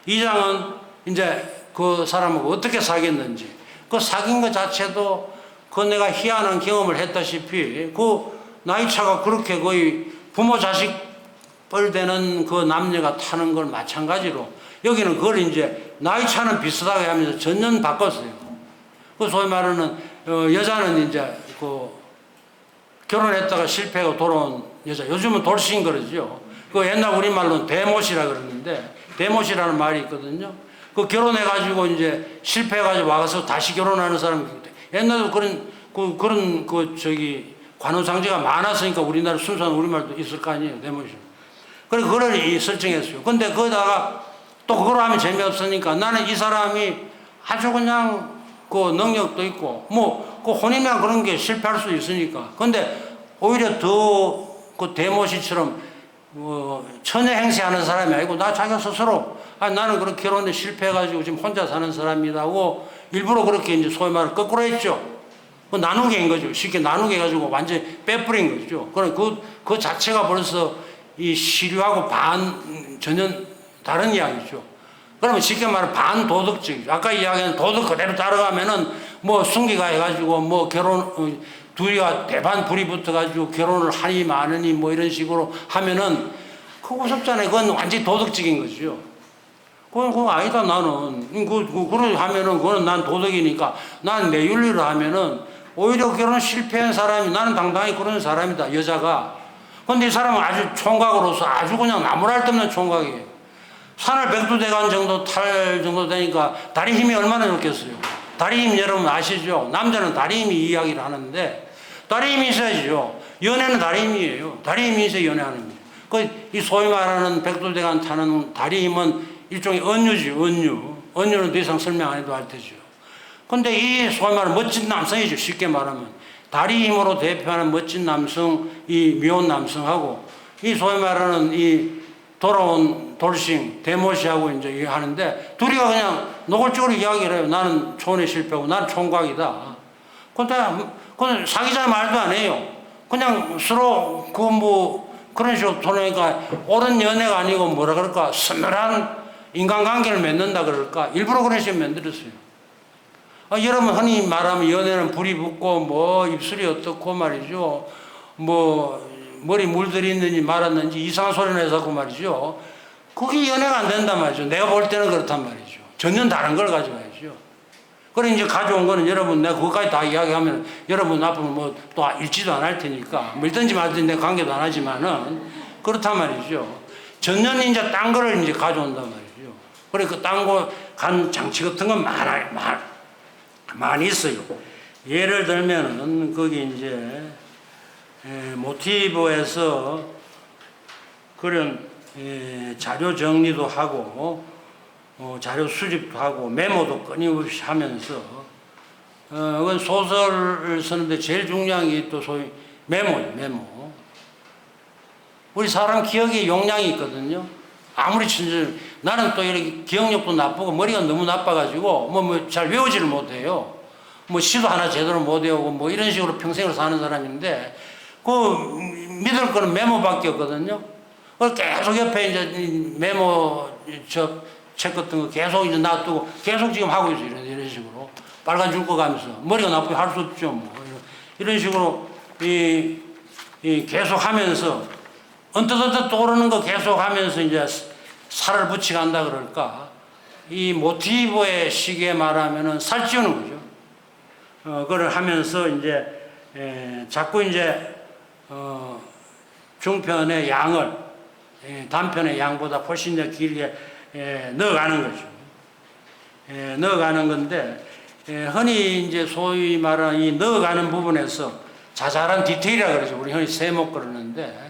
2장은 이제 그 사람하고 어떻게 사귀었는지 그 사귄 것 자체도 그 내가 희한한 경험을 했다시피 그 나이차가 그렇게 거의 부모 자식 뻘되는 그 남녀가 타는 걸 마찬가지로 여기는 그걸 이제 나이차는 비슷하게 하면서 전면 바꿨어요. 그 소위 말하는 여자는 이제 그 결혼했다가 실패하고 돌아온 여자, 요즘은 돌싱 그러죠. 그 옛날 우리말로는 대못이라 그러는데 대못이라는 말이 있거든요. 그 결혼해가지고 이제 실패해가지고 와서 다시 결혼하는 사람이 옛날에도 그런 관혼상제가 많았으니까 우리나라 순수한 우리말도 있을 거 아니에요. 대못이. 그래서 그걸 설정했어요. 근데 거기다가 또 그걸 하면 재미없으니까 나는 이 사람이 아주 그냥 그 능력도 있고 그 혼인이나 그런 게 실패할 수 있으니까. 근데 오히려 더 그 대모시처럼 처녀 행세하는 사람이 아니고 자기가 스스로 나는 그런 결혼에 실패해가지고 지금 혼자 사는 사람이라고 일부러 그렇게 이제 소위 말해 거꾸로 했죠. 그 나누게 한 거죠. 쉽게 나누게 해가지고 완전히 빼뿌린 거죠. 그 자체가 벌써 이 시류하고 전혀 다른 이야기죠. 그러면 쉽게 말하면 반도덕적이죠. 아까 이야기한 도덕 그대로 따라가면은 순기가 해가지고 둘이가 대반 불이 붙어가지고 결혼을 하니 마느니 이런 식으로 하면은 그거 무섭잖아요. 그건 완전히 도덕적인 거죠. 그건 아니다 나는. 그걸 하면은 그거는 난 도덕이니까 난 내 윤리로 하면은 오히려 결혼 실패한 사람이 나는 당당히 그런 사람이다. 여자가. 근데 이 사람은 아주 총각으로서 아주 그냥 나무랄 데 없는 총각이에요. 산을 백두대간 정도 탈 정도 되니까 다리 힘이 얼마나 좋겠어요. 다리 힘 여러분 아시죠? 남자는 다리 힘이 이야기를 하는데 다리 힘이 있어야죠. 연애는 다리 힘이에요. 다리 힘이 있어야 연애하는 거예요. 이 소위 말하는 백두대간 타는 다리 힘은 일종의 언유지, 언유. 언유는 더 이상 설명 안 해도 알 테죠. 근데 이 소위 말하는 멋진 남성이죠. 쉽게 말하면. 다리 힘으로 대표하는 멋진 남성, 이 미혼 남성하고 이 소위 말하는 이 돌아온 돌싱, 데모시하고 이제 하는데 둘이가 그냥 노골적으로 이야기를 해요. 나는 초혼에 실패하고 나는 총각이다. 근데 사귀자 말도 안 해요. 그냥 서로 그런 식으로 토론하니까 옳은 연애가 아니고 뭐라 그럴까 서늘한 인간관계를 맺는다 그럴까 일부러 그런 식으로 만들었어요. 여러분 흔히 말하면 연애는 불이 붙고 뭐 입술이 어떻고 말이죠. 뭐 머리 물들이 있는지 말았는지 이상한 소리를 해서 말이죠. 그게 연애가 안 된단 말이죠. 내가 볼 때는 그렇단 말이죠. 전혀 다른 걸 가져가야죠. 그래 이제 가져온 거는 여러분 내가 그것까지 다 이야기하면 여러분 앞으로 뭐 또 읽지도 안 할 테니까 밀든지 말든지 내가 관계도 안 하지만은 그렇단 말이죠. 전혀 이제 딴 거를 이제 가져온단 말이죠. 그래 그 딴 거 간 장치 같은 건 많이 있어요. 예를 들면은 거기 이제 모티브에서 그런 자료 정리도 하고 자료 수집도 하고 메모도 끊임없이 하면서 그건 소설을 쓰는데 제일 중요한 게 또 소위 메모예요. 메모. 우리 사람 기억에 용량이 있거든요. 아무리 나는 또 이렇게 기억력도 나쁘고 머리가 너무 나빠가지고 뭐 잘 외우지를 못해요. 뭐 시도 하나 제대로 못 외우고 뭐 이런 식으로 평생을 사는 사람인데 그 믿을 거는 메모밖에 없거든요. 그걸 계속 옆에 이제 메모 책 같은 거 계속 이제 놔두고 계속 지금 하고 있어요. 이런 식으로 빨간 줄 거 가면서 머리가 나쁘게 할 수 없죠. 뭐 이런 식으로 계속 하면서 언뜻 떠오르는 거 계속 하면서 이제 살을 붙이고 한다 그럴까. 이 모티브의 시기에 말하면은 살찌우는 거죠. 그걸 하면서 이제 자꾸 이제 중편의 양을 단편의 양보다 훨씬 더 길게 넣어가는 거죠. 넣어가는 건데 흔히 이제 소위 말하는 이 넣어가는 부분에서 자잘한 디테일이라 그러죠. 우리 흔히 세목 그러는데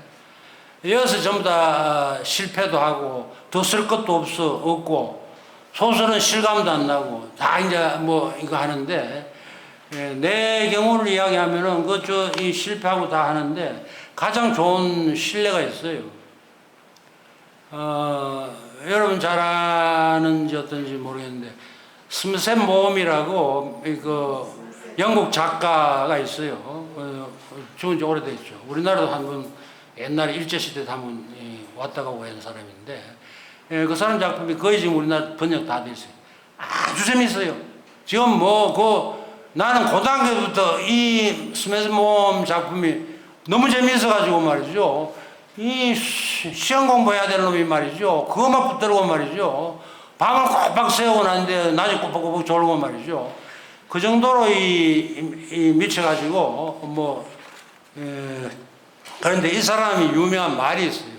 여기서 전부 다 실패도 하고 더 쓸 것도 없고 소설은 실감도 안 나고 다 이제 뭐 이거 하는데 내 경우를 이야기하면은 이 실패하고 다 하는데 가장 좋은 신뢰가 있어요. 여러분 잘 아는지 어떤지 모르겠는데 스미셋 모험이라고 영국 작가가 있어요. 죽은 지 오래됐죠. 우리나라도 한 번 옛날에 일제시대 때 한 번 왔다 가고 한 사람인데 그 사람 작품이 거의 지금 우리나라 번역 다 됐어요. 아주 재밌어요. 지금 나는 고등학교부터 이 스미셋 모험 작품이 너무 재밌어가지고 말이죠. 이 시험 공부해야 될 놈이 말이죠. 그것만 붙들고 말이죠. 밤을 꼬박 새우고 나는데 낮에 꼬박꼬박 졸고 말이죠. 그 정도로 미쳐가지고 그런데 이 사람이 유명한 말이 있어요.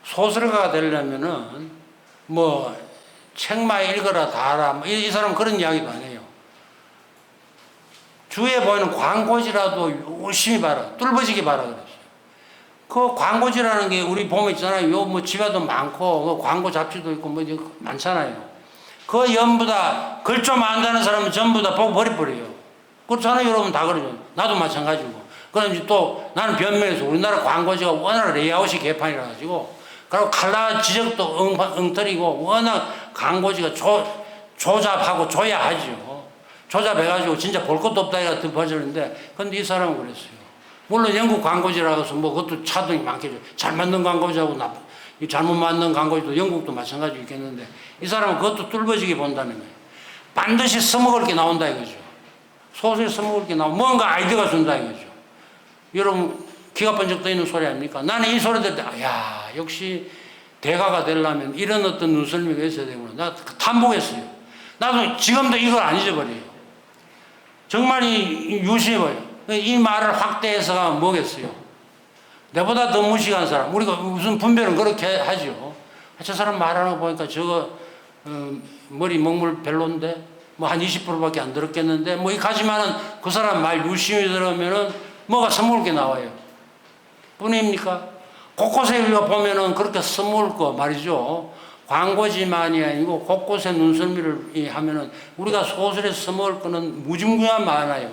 소설가가 되려면은 책만 읽어라 다 알아. 이 사람은 그런 이야기도 안 해요. 주위에 보이는 광고지라도 열심히 봐라. 뚫어지게 봐라 그랬어요. 그 광고지라는 게 우리 보면 있잖아요. 집에도 많고 그 광고 잡지도 있고 많잖아요. 그 전부 다 글 좀 안다는 사람은 전부 다 보고 버려요. 그렇잖아요. 여러분 다 그러죠. 나도 마찬가지고. 그럼 이제 또 나는 변명해서 우리나라 광고지가 워낙 레이아웃이 개판이라 가지고 그리고 칼라 지적도 엉터리고 워낙 광고지가 조잡하고 조야하죠. 조잡해가지고 진짜 볼 것도 없다 이가 덮어지는데 근데 이 사람은 그랬어요. 물론 영국 광고지라고 해서 그것도 차등이 많겠죠. 잘 만든 광고지하고 잘못 만든 광고지도 영국도 마찬가지 있겠는데 이 사람은 그것도 뚫어지게 본다는 거예요. 반드시 써먹을 게 나온다 이거죠. 소설에 써먹을 게 나오고 뭔가 아이디어가 준다 이거죠. 여러분 기가 번쩍 떠있는 소리 아닙니까? 나는 이 소리 들을 때 역시 대가가 되려면 이런 어떤 눈썰미가 있어야 되구나. 나 탐복했어요. 나도 지금도 이걸 안 잊어버려요. 정말 유심해봐요. 이 말을 확대해서가 뭐겠어요? 내보다 더 무식한 사람, 우리가 무슨 분별은 그렇게 하죠. 저 사람 말하는 거 보니까 저거 머리 먹물 별론데 한 20%밖에 안 들었겠는데 이 가지만은 그 사람 말 유심히 들으면은 뭐가 써먹을 게 나와요. 뿐입니까? 곳곳에 우리가 보면은 그렇게 써먹을 거 말이죠. 광고지만이 아니고 곳곳에 눈썰미를 하면은 우리가 소설에 써먹을 거는 무궁무진하게 많아요.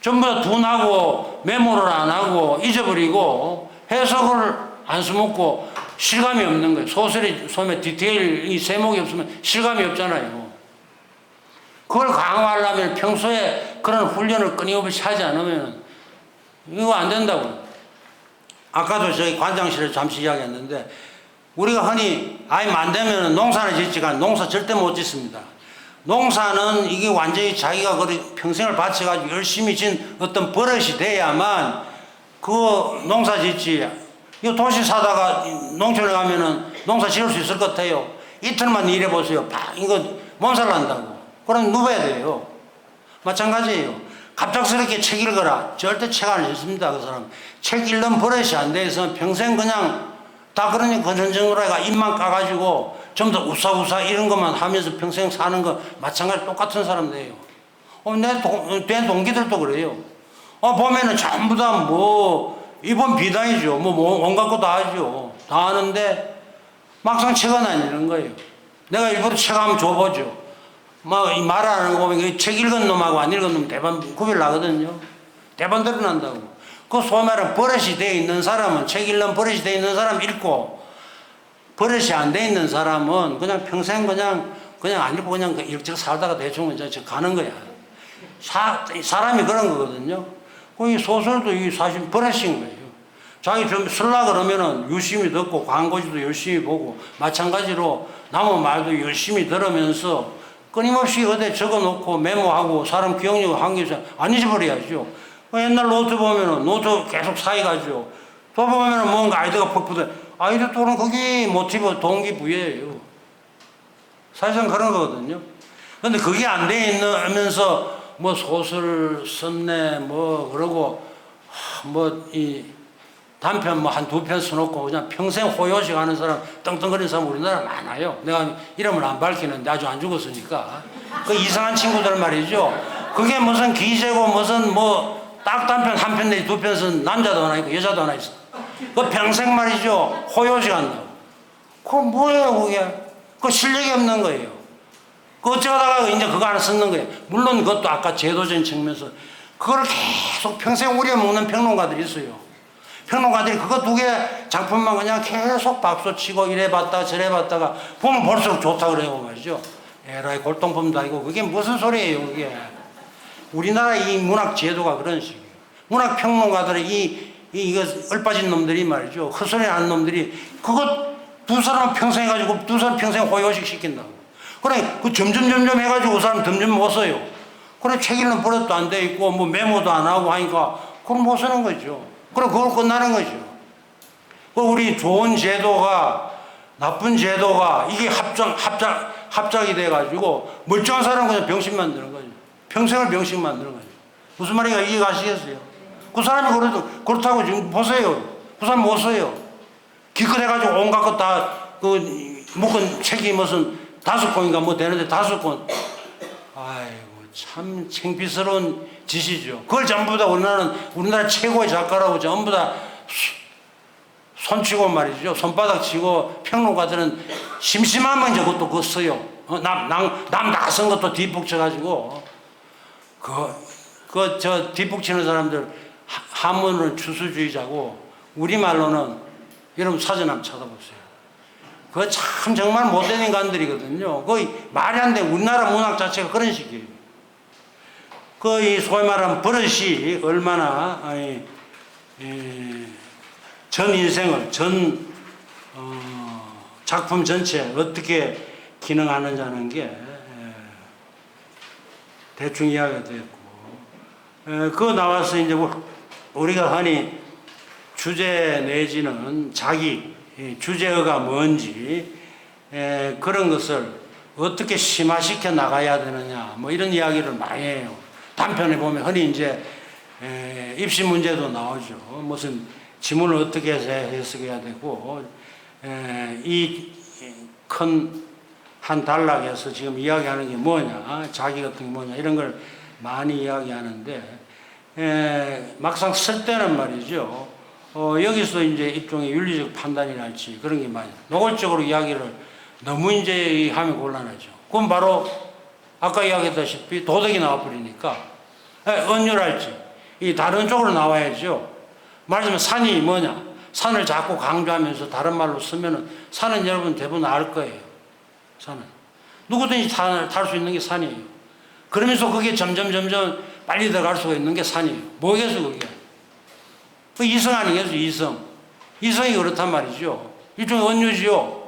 전부 다 둔하고 메모를 안 하고 잊어버리고 해석을 안 써먹고 실감이 없는 거예요. 소설이 소매 디테일이 세목이 없으면 실감이 없잖아요. 그걸 강화하려면 평소에 그런 훈련을 끊임없이 하지 않으면 이거 안 된다고. 아까도 저희 관장실에 잠시 이야기했는데 우리가 흔히 아예 만들면 농사를 짓지가 농사 절대 못 짓습니다. 농사는 이게 완전히 자기가 평생을 바쳐가지고 열심히 진 어떤 버릇이 돼야만 그 농사 짓지. 이 도시 사다가 농촌에 가면은 농사 지을 수 있을 것 같아요. 이틀만 일해보세요. 이거 몸살 난다고. 그럼 누워야 돼요. 마찬가지예요. 갑작스럽게 책 읽어라. 절대 책 안 읽습니다. 그 사람. 책 읽는 버릇이 안 돼 있으면 평생 그냥 다 그러니 건전정으로 해가 입만 까가지고 전부 다 우사우사 이런 것만 하면서 평생 사는 거 마찬가지 똑같은 사람들이에요. 내 동기들도 그래요. 보면은 전부 다 이번 비단이죠. 온갖 거 다 하죠. 다 하는데 막상 책은 안 읽는 거예요. 내가 일부러 책 한번 줘보죠. 말하는 거 보면 책 읽은 놈하고 안 읽은 놈 대반 구별 나거든요. 대반 드러난다고. 그 소위 말하는 버릇이 되어 있는 사람은 책 읽는 버릇이 되어 있는 사람 읽고 버릇이 안 되어 있는 사람은 그냥 평생 그냥 안 읽고 그냥 이렇게 살다가 대충 이제 가는 거야. 사람이 그런 거거든요. 이 소설도 사실 버릇인 거예요. 자기 좀 쓰려고 그러면은 유심히 듣고 광고지도 열심히 보고 마찬가지로 남의 말도 열심히 들으면서 끊임없이 어디 적어놓고 메모하고 사람 기억력을 한계에서 안 잊어버려야죠. 옛날 노트 보면은 노트 계속 사이가죠. 또 보면은 뭔가 아이디어가 퍽퍽해. 아이디어 또는 그게 모티브 동기부여예요. 사실상 그런 거거든요. 근데 그게 안 돼 있으면서 소설 썼네 그러고 이 단편 한두 편 써놓고 그냥 평생 호요식 하는 사람 떵떵거리는 사람 우리나라 많아요. 내가 이름을 안 밝히는데 아주 안 죽었으니까 그 이상한 친구들 말이죠. 그게 무슨 기재고 무슨 딱 단편 한 편 내지 두 편 쓴 남자도 하나 있고 여자도 하나 있어. 그 평생 말이죠 호요식 한다고. 그거 뭐예요 그게? 그거 실력이 없는 거예요. 그 어쩌다가 이제 그거 하나 쓰는 거예요. 물론 그것도 아까 제도적인 측면에서 그걸 계속 평생 우려먹는 평론가들이 있어요. 평론가들이 그거 두 개 작품만 그냥 계속 박수치고 이래봤다 저래봤다가 보면 볼수록 좋다 그래요 말이죠. 에라이 골동품도 아니고 그게 무슨 소리예요 그게. 우리나라 이 문학 제도가 그런 식이에요. 문학 평론가들이 이거 얼빠진 놈들이 말이죠. 헛소리 하는 놈들이 그거 두 사람 평생 해가지고 두 사람 평생 호요식 시킨다고. 그래 그 점점 해가지고 그 사람 점점 못 써요. 그래 책 읽는 버릇도 안 돼 있고 메모도 안 하고 하니까 그럼 못 쓰는 거죠. 그럼 그걸 끝나는 거죠. 우리 좋은 제도가 나쁜 제도가 이게 합작이 돼가지고 멀쩡한 사람은 그냥 병신 만드는 거죠. 평생을 병신 만드는 거죠. 무슨 말인가 이해가시겠어요? 그 사람이 그렇다고 지금 보세요. 그 사람 못 써요. 기껏해가지고 온갖 것 다 묶은 책이 무슨 5권인가 되는데 5권. 아이고 참 창피스러운 짓이죠. 그걸 전부 다 우리나라 최고의 작가라고 전부 다 손치고 말이죠. 손바닥 치고 평론가들은 심심하면 이제 그것도 그거 써요. 남 다 쓴 것도 뒷북 쳐가지고 저 뒷북 치는 사람들 한문은 추수주의자고 우리말로는 여러분 사전 한번 찾아보세요. 그거 참 정말 못된 인간들이거든요. 거의 말이 안 돼. 우리나라 문학 자체가 그런 식이에요. 이 소위 말하는 버릇이 얼마나 전 인생을 작품 전체에 어떻게 기능하느냐는 게 대충 이야기가 됐고 그거 나와서 이제 우리가 흔히 주제 내지는 자기 주제어가 뭔지 그런 것을 어떻게 심화시켜 나가야 되느냐 이런 이야기를 많이 해요. 단편에 보면 흔히 이제 입시 문제도 나오죠. 무슨 지문을 어떻게 해서 해석해야 되고 이 큰 한 단락에서 지금 이야기하는 게 뭐냐 자기 같은 게 뭐냐 이런 걸 많이 이야기하는데 막상 쓸 때는 말이죠. 여기서 이제 일종의 윤리적 판단이랄지 그런 게 많이 노골적으로 이야기를 너무 이제 하면 곤란하죠. 그럼 바로 아까 이야기했다시피 도덕이 나와버리니까 언유랄지 이 다른 쪽으로 나와야죠. 말하자면 산이 뭐냐? 산을 자꾸 강조하면서 다른 말로 쓰면은 산은 여러분 대부분 알 거예요. 산은 누구든지 탈 수 있는 게 산이에요. 그러면서 그게 점점 빨리 들어갈 수가 있는 게 산이에요. 뭐겠어 그게? 그 이성 아니겠어 이성. 이성이 그렇단 말이죠. 일종의 언유지요.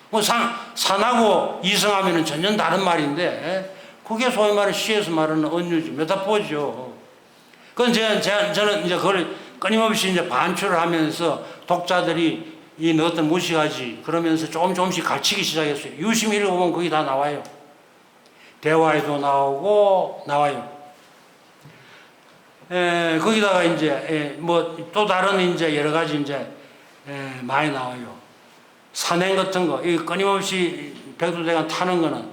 뭐 산하고 이성하면은 전혀 다른 말인데 그게 소위 말해 시에서 말하는 언유지 메타포죠. 그건 저는 이제 그걸 끊임없이 이제 반출을 하면서 독자들이 이 너희들 무시하지 그러면서 조금씩 가르치기 시작했어요. 유심히 읽어보면 거기 다 나와요. 대화에도 나와요. 거기다가 이제 뭐 또 다른 이제 여러 가지 이제 많이 나와요. 산행 같은 거, 이 끊임없이 백두대간 타는 거는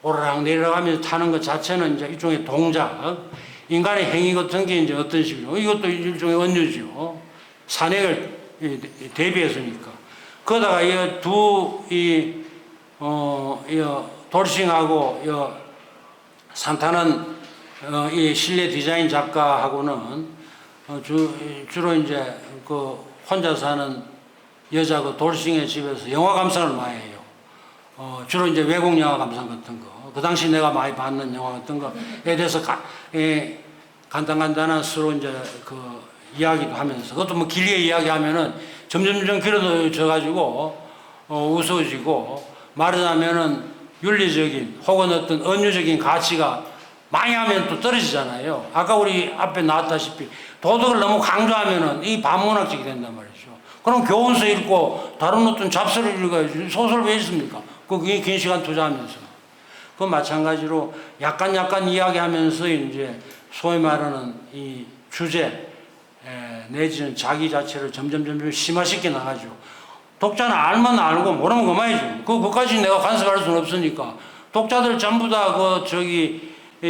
오르락 내려가면서 타는 것 자체는 이제 일종의 동작, 인간의 행위 같은 게 이제 어떤 식으로 이것도 일종의 언유죠. 산행을 대비해서니까. 그러다가 이 돌싱하고 산타는 이 실내 디자인 작가하고는 주로 이제 그 혼자 사는 여자 그 돌싱의 집에서 영화 감상을 많이 해요. 주로 이제 외국 영화 감상 같은 거. 그 당시 내가 많이 봤는 영화 같은 거에 대해서 간단한 서로 이제 그 이야기도 하면서 그것도 뭐 길게 이야기하면은 점점 길어져가지고 우스워지고 말하자면은 윤리적인 혹은 어떤 언유적인 가치가 많이 하면 또 떨어지잖아요. 아까 우리 앞에 나왔다시피 도덕을 너무 강조하면은 이 반문학적이 된단 말이죠. 그럼 교훈서 읽고 다른 어떤 잡서를 읽어야지 소설 왜 읽습니까? 그게 긴 시간 투자하면서. 그 마찬가지로 약간 이야기하면서 이제 소위 말하는 이 주제 내지는 자기 자체를 점점 심화시켜 나가죠. 독자는 알면 알고 모르면 그만이죠. 그것까지 내가 간섭할 수는 없으니까. 독자들 전부 다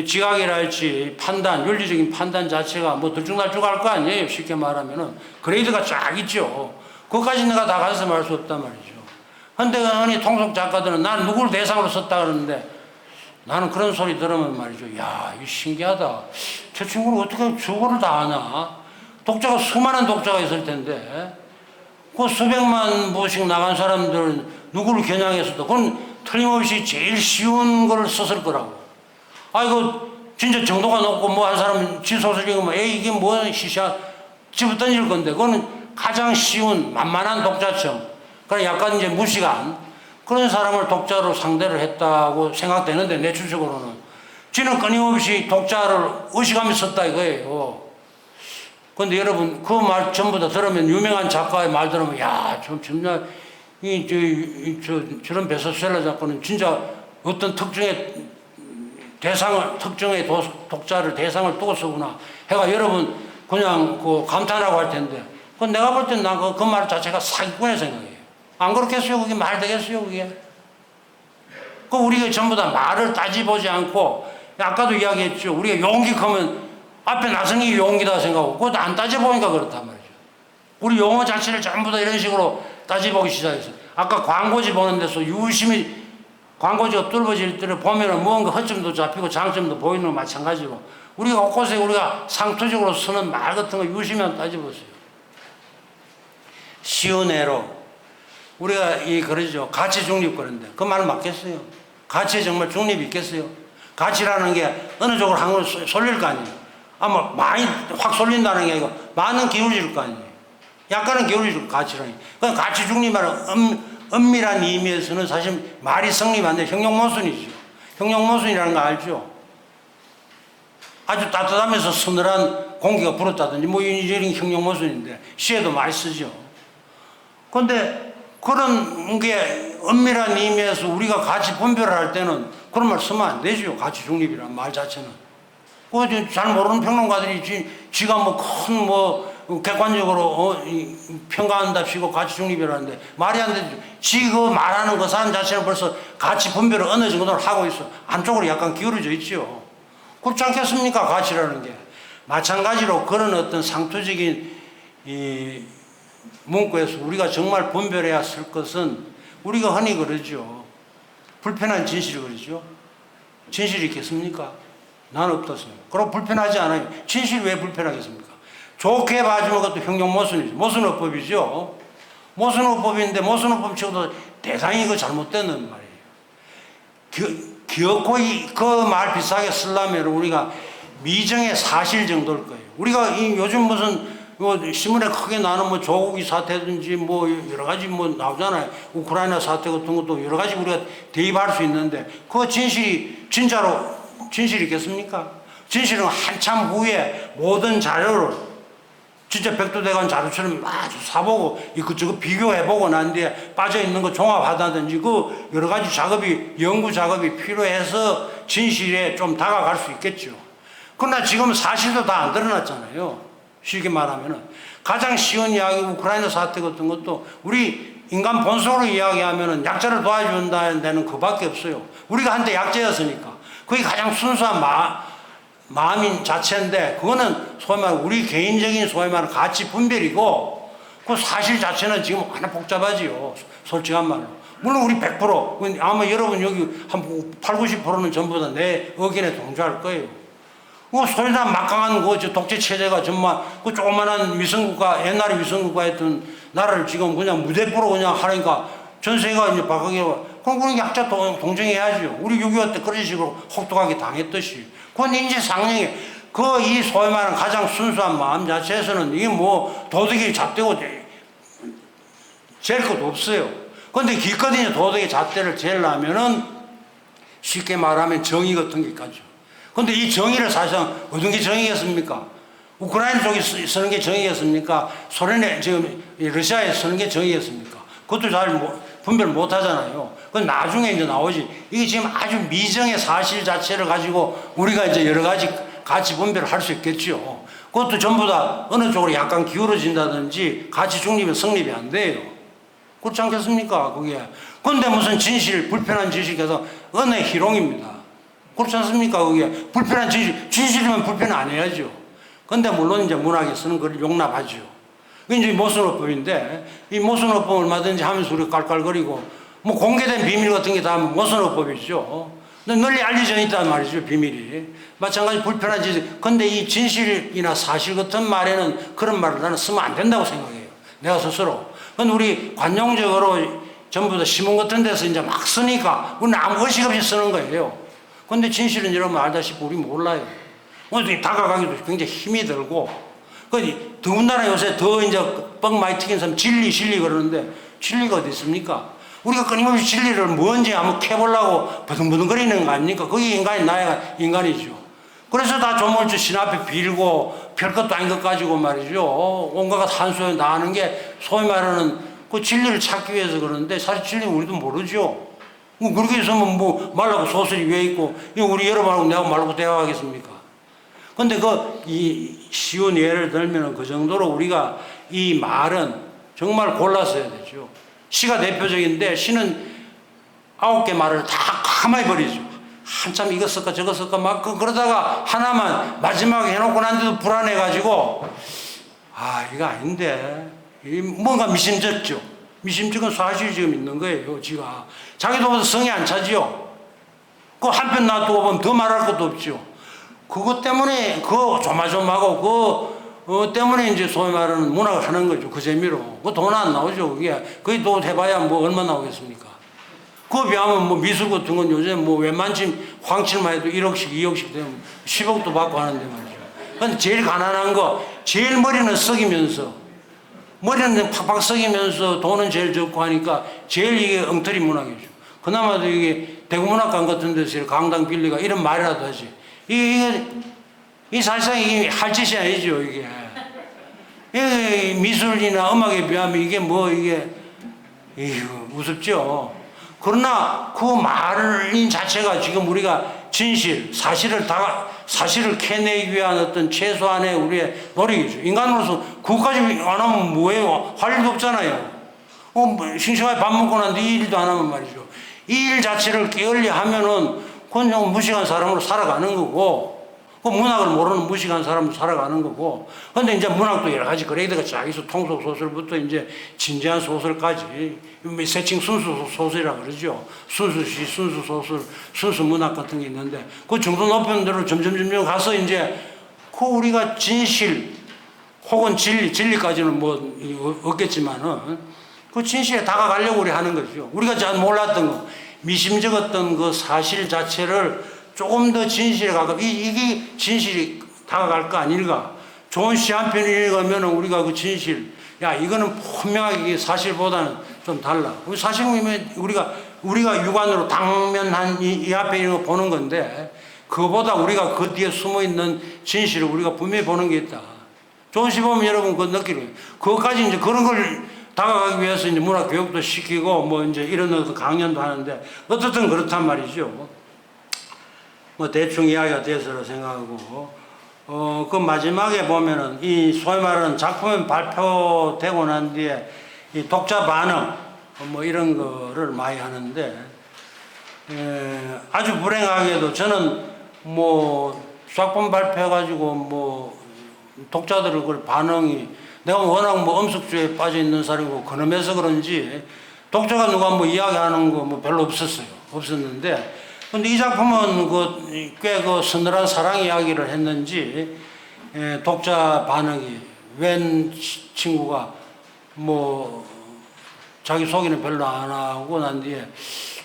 지각이랄지 판단, 윤리적인 판단 자체가 뭐 들쭉날쭉할 거 아니에요. 쉽게 말하면은 그레이드가 쫙 있죠. 그것까지 내가 다 간섭할 수 없단 말이죠. 근데 흔히 통속 작가들은 난 누구를 대상으로 썼다 그러는데 나는 그런 소리 들으면 말이죠. 야, 이거 신기하다. 저 친구는 어떻게 저거를 다 아냐? 독자가 수많은 독자가 있을 텐데 그 수백만 부씩 나간 사람들 누구를 겨냥해서도 그건 틀림없이 제일 쉬운 걸 썼을 거라고. 아이고 진짜 정도가 높고 뭐 한 사람은 지 소설 읽으면 에이 이게 뭐야 시시하 집어 던질 건데 그거는 가장 쉬운 만만한 독자층 그래 약간 이제 무식한 그런 사람을 독자로 상대를 했다고 생각되는데 내 추측으로는 지는 끊임없이 독자를 의식하면서 썼다 이거예요. 근데 여러분 그 말 전부 다 들으면 유명한 작가의 말 들으면 야 좀 정말 저런 베스트셀러 작가는 진짜 어떤 특정의 독자를 대상을 두고 쓰구나 해가 여러분 그냥 감탄하고 할 텐데 그건 내가 볼 땐 난 그 말 자체가 사기꾼의 생각이에요. 안 그렇겠어요? 그게 말 되겠어요? 그게? 우리가 전부 다 말을 따지보지 않고 아까도 이야기했죠. 우리가 용기 크면 앞에 나서는 게 용기다 생각하고 그것도 안 따져보니까 그렇단 말이죠. 우리 용어 자체를 전부 다 이런 식으로 따져보기 시작했어요. 아까 광고지 보는 데서 유심히 광고지가 뚫어질 때를 보면은 무언가 허점도 잡히고 장점도 보이는 거 마찬가지로 우리가 곳곳에 우리가 상투적으로 쓰는 말 같은 거 유심히 한번 따져보세요. 쉬운 애로 우리가 그러죠. 가치 중립 그런데 그 말 맞겠어요? 가치에 정말 중립이 있겠어요? 가치라는 게 어느 쪽으로 한 걸 쏠릴 거 아니에요? 아마 많이 확 쏠린다는 게 아니고 많은 기울어질 거 아니에요? 약간은 기울어질 가치라니. 그 가치 중립이라는 엄밀한 의미에서는 사실 말이 성립 안 돼. 형용모순이죠. 형용모순이라는 거 알죠? 아주 따뜻하면서 서늘한 공기가 불었다든지 뭐 이런 형용모순인데 시에도 많이 쓰죠. 그런데 그런 게 엄밀한 의미에서 우리가 가치 분별을 할 때는 그런 말 쓰면 안 되죠. 가치 중립이라는 말 자체는. 잘 모르는 평론가들이 지가 객관적으로 평가한답시고 가치 중립이라는데 말이 안 되죠. 그 말하는 그 사람 자체는 벌써 가치 분별을 어느 정도를 하고 있어. 안쪽으로 약간 기울어져 있죠. 그렇지 않겠습니까? 가치라는 게. 마찬가지로 그런 어떤 상투적인 이 문구에서 우리가 정말 분별해야 쓸 것은 우리가 흔히 그러죠. 불편한 진실이 그러죠. 진실이 있겠습니까? 난 없다습니다. 그럼 불편하지 않아요. 진실이 왜 불편하겠습니까? 좋게 봐주면 그것도 형용모순이죠. 모순어법이죠. 모순어법인데 모순어법 치고도 대단히 그 잘못되는 말이에요. 기어코 그 말 비슷하게 쓰려면 우리가 미정의 사실 정도일 거예요. 우리가 요즘 무슨 신문에 크게 나는 뭐 조국이 사태든지 뭐 여러 가지 뭐 나오잖아요. 우크라이나 사태 같은 것도 여러 가지 우리가 대입할 수 있는데 그 진실이 진짜로 진실이겠습니까? 진실은 한참 후에 모든 자료를 진짜 백두대간 자료처럼 아주 사보고 이것저것 비교해보고 난 뒤에 빠져있는 거 종합하다든지 그 여러 가지 작업이 연구 작업이 필요해서 진실에 좀 다가갈 수 있겠죠. 그러나 지금 사실도 다 안 드러났잖아요. 쉽게 말하면은 가장 쉬운 이야기 우크라이나 사태 같은 것도 우리 인간 본성으로 이야기하면은 약자를 도와준다는 데는 그밖에 없어요. 우리가 한때 약자였으니까 그게 가장 순수한 마음인 자체인데 그거는 소위 말하는 우리 개인적인 소위 말하는 가치 분별이고 그 사실 자체는 지금 하나 복잡하지요. 솔직한 말로. 물론 우리 100% 아마 여러분 여기 한 8, 90%는 전부 다 내 의견에 동조할 거예요. 그 소리난 막강한 그 독재 체제가 정말 그 조그만한 위성국가 옛날에 위성국가였던 나라를 지금 그냥 무대포로 그냥 하니까 전 세계가 이제 바뀌게 그럼 우리 약자 동정해야죠. 우리 6.25 때 그런 식으로 혹독하게 당했듯이. 그건 인지상정에 이 소위 말하는 가장 순수한 마음 자체에서는 이게 뭐 도덕이 잣대고 잴 것도 없어요. 그런데 기껏 도덕의 잣대를 재려면은 쉽게 말하면 정의 같은 게 있겠죠. 그런데 이 정의를 사실상 어떤 게 정의겠습니까? 우크라이나 쪽이 쓰는 게 정의겠습니까? 소련에 지금 러시아에 쓰는 게 정의겠습니까? 그것도 잘 분별 못 하잖아요. 그건 나중에 이제 나오지. 이게 지금 아주 미정의 사실 자체를 가지고 우리가 이제 여러 가지 가치 분별을 할 수 있겠죠. 그것도 전부 다 어느 쪽으로 약간 기울어진다든지 가치 중립이 성립이 안 돼요. 그렇지 않겠습니까? 그게. 그런데 무슨 진실, 불편한 진실에서 은의 희롱입니다. 그렇지 않습니까? 그게. 불편한 진실이면 불편 안 해야죠. 근데 물론 이제 문학에 쓰는 걸 용납하죠. 그게 이제 모순어법인데, 이 모순어법 얼마든지 하면서 우리 깔깔거리고, 뭐 공개된 비밀 같은 게 다 모순어법이죠. 널리 알려져 있단 말이죠, 비밀이. 마찬가지 불편한 진실. 근데 이 진실이나 사실 같은 말에는 그런 말을 나는 쓰면 안 된다고 생각해요. 내가 스스로. 근데 우리 관용적으로 전부 다 신문 같은 데서 이제 막 쓰니까 우리는 아무 의식 없이 쓰는 거예요. 근데 진실은 여러분 알다시피 우리 몰라요. 오늘 다가가기도 굉장히 힘이 들고, 더군다나 요새 더 이제 뻥 많이 튀긴 사람 진리 그러는데 진리가 어디 있습니까? 우리가 끊임없이 진리를 뭔지 한번 캐보려고 버둥버둥거리는 거 아닙니까? 그게 인간이 나야 인간이죠. 그래서 다 조물주 신 앞에 빌고 별것도 아닌 것 가지고 말이죠. 온갖 한소에 나가는 게 소위 말하는 그 진리를 찾기 위해서 그러는데 사실 진리는 우리도 모르죠. 그렇게 해서 뭐 말라고 소설이 왜 있고 우리 여러분하고 내가 말라고 대화하겠습니까? 근데 이 쉬운 예를 들면 그 정도로 우리가 이 말은 정말 골라서야 되죠. 시가 대표적인데 시는 9개 말을 다 가만히 버리죠. 한참 이거 쓸까 저거 쓸까 막 그러다가 하나만 마지막에 해놓고 난데도 불안해가지고 이거 아닌데 뭔가 미심쩍죠. 미심쩍은 사실이 지금 있는 거예요. 지가 자기도 성에 안 차지요. 그 한편 놔두고 보면 더 말할 것도 없죠. 그것 때문에 조마조마하고 그거 때문에 이제 소위 말하는 문학을 하는 거죠. 그 재미로. 그 돈 안 나오죠. 그게 돈 해봐야 뭐 얼마 나오겠습니까? 그거 비하면 뭐 미술 같은 건 요새 뭐 웬만큼 황칠만 해도 1억씩 2억씩 되면 10억도 받고 하는데 말이죠. 근데 제일 가난한 거 제일 머리는 썩이면서 머리는 팍팍 썩이면서 돈은 제일 적고 하니까 제일 이게 엉터리 문학이죠. 그나마도 이게 대구문학관 같은 데서 강당 빌리가 이런 말이라도 하지. 이게 사실상 이게 할 짓이 아니죠, 이게. 미술이나 음악에 비하면 이게 우습죠. 그러나 그 말인 자체가 지금 우리가 진실, 사실을 캐내기 위한 어떤 최소한의 우리의 노력이죠. 인간으로서 그것까지 안 하면 뭐예요? 할 일도 없잖아요. 싱싱하게 밥 먹고 난 뒤 이 일도 안 하면 말이죠. 이 일 자체를 게을리 하면은 그건 무식한 사람으로 살아가는 거고, 그 문학을 모르는 무식한 사람은 살아가는 거고. 근데 이제 문학도 여러 가지 그레이드가 쫙 있어. 통속 소설부터 이제 진지한 소설까지. 세칭 순수 소설이라 그러죠. 순수시, 순수 소설, 순수 문학 같은 게 있는데 그 정도 높은 대로 점점 가서 이제 그 우리가 진실 혹은 진리까지는 뭐 없겠지만은 그 진실에 다가가려고 우리 하는 거죠. 우리가 잘 몰랐던 거, 미심쩍었던 그 사실 자체를 조금 더 진실에 가깝게 이게 진실이 다가갈 거 아닐까. 좋은 시 한 편 읽으면 우리가 그 진실, 야 이거는 분명하게 사실보다는 좀 달라. 사실은 우리가 육안으로 당면한 이 앞에 있는 거 보는 건데 그보다 우리가 그 뒤에 숨어 있는 진실을 우리가 분명히 보는 게 있다. 좋은 시 보면 여러분 그거 느끼는 그것까지 이제 그런 걸 다가가기 위해서 이제 문학 교육도 시키고 뭐 이제 이런 어떤 강연도 하는데 어떻든 그렇단 말이죠. 뭐 대충 이야기가 돼서라 생각하고 그 마지막에 보면은 이 소위 말하는 작품이 발표되고 난 뒤에 이 독자 반응 뭐 이런 거를 많이 하는데 아주 불행하게도 저는 뭐 작품 발표해가지고 뭐 독자들의 그 반응이 내가 워낙 뭐 엄숙주의에 빠져 있는 사람이고 그놈에서 그런지 독자가 누가 뭐 이야기하는 거 뭐 별로 없었는데 근데 이 작품은 꽤 서늘한 사랑 이야기를 했는지 독자 반응이 웬 친구가 뭐 자기 소개는 별로 안 하고 난 뒤에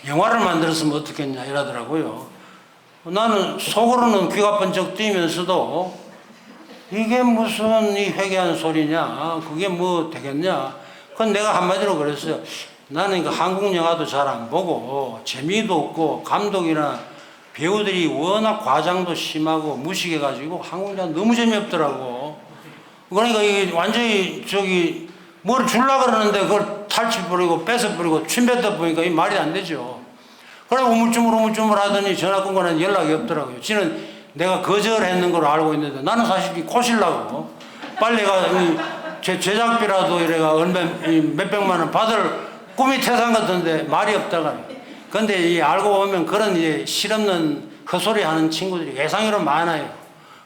영화를 만들었으면 어떻겠냐 이러더라고요. 나는 속으로는 귀가 번쩍 뛰면서도 이게 무슨 이 회개한 소리냐, 그게 뭐 되겠냐. 그건 내가 한마디로 그랬어요. 나는 한국 영화도 잘 안 보고 재미도 없고 감독이나 배우들이 워낙 과장도 심하고 무식해가지고 한국 영화 너무 재미없더라고. 그러니까 이게 완전히 뭘 주려고 그러는데 그걸 탈취 뿌리고 뺏어 뿌리고 침 뱉어 보니까 이 말이 안 되죠. 그래 우물쭈물 하더니 전화 끊고는 연락이 없더라고요. 지는 내가 거절했는 걸 알고 있는데 나는 사실 코실라고 빨리 내가 제작비라도 이래가 몇백만 원 받을 꿈이 태산 같은데 말이 없다가. 근데 이 알고 보면 그런 실없는 헛소리 하는 친구들이 예상외로 많아요.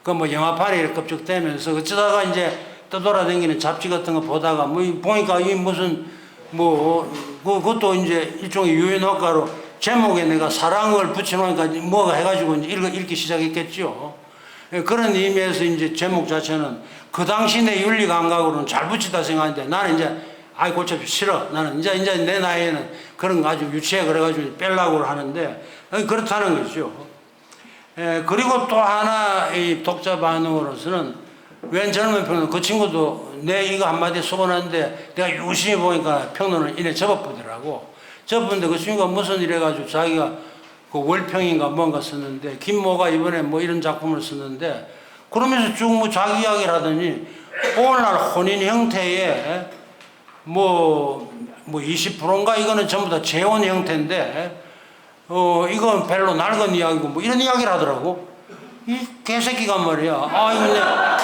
그 뭐 영화판에 이렇게 껍적대면서 어쩌다가 이제 떠돌아다니는 잡지 같은 거 보다가 뭐 보니까 이 무슨 뭐 그것도 이제 일종의 유인 효과로 제목에 내가 사랑을 붙여놓으니까 뭐가 해가지고 이제 읽기 시작했겠죠. 그런 의미에서 이제 제목 자체는 그 당시 내 윤리 감각으로는 잘 붙이다 생각하는데 나는 이제 아이 고쳐 싫어. 나는 이제 내 나이에는 그런 거 아주 유치해 그래가지고 빼려고 하는데 그렇다는 거죠. 그리고 또 하나 이 독자 반응으로서는 웬 젊은 평론 그 친구도 내 이거 한마디 써보는데 내가 유심히 보니까 평론을 이래 접어보더라고. 접었는데 그 친구가 무슨 이래가지고 자기가 그 월평인가 뭔가 썼는데 김모가 이번에 뭐 이런 작품을 썼는데 그러면서 쭉 뭐 자기 이야기를 하더니 오늘날 혼인 형태에 뭐 20%인가 이거는 전부 다 재혼 형태인데 이건 별로 낡은 이야기고 뭐 이런 이야기를 하더라고. 이 개새끼가 말이야.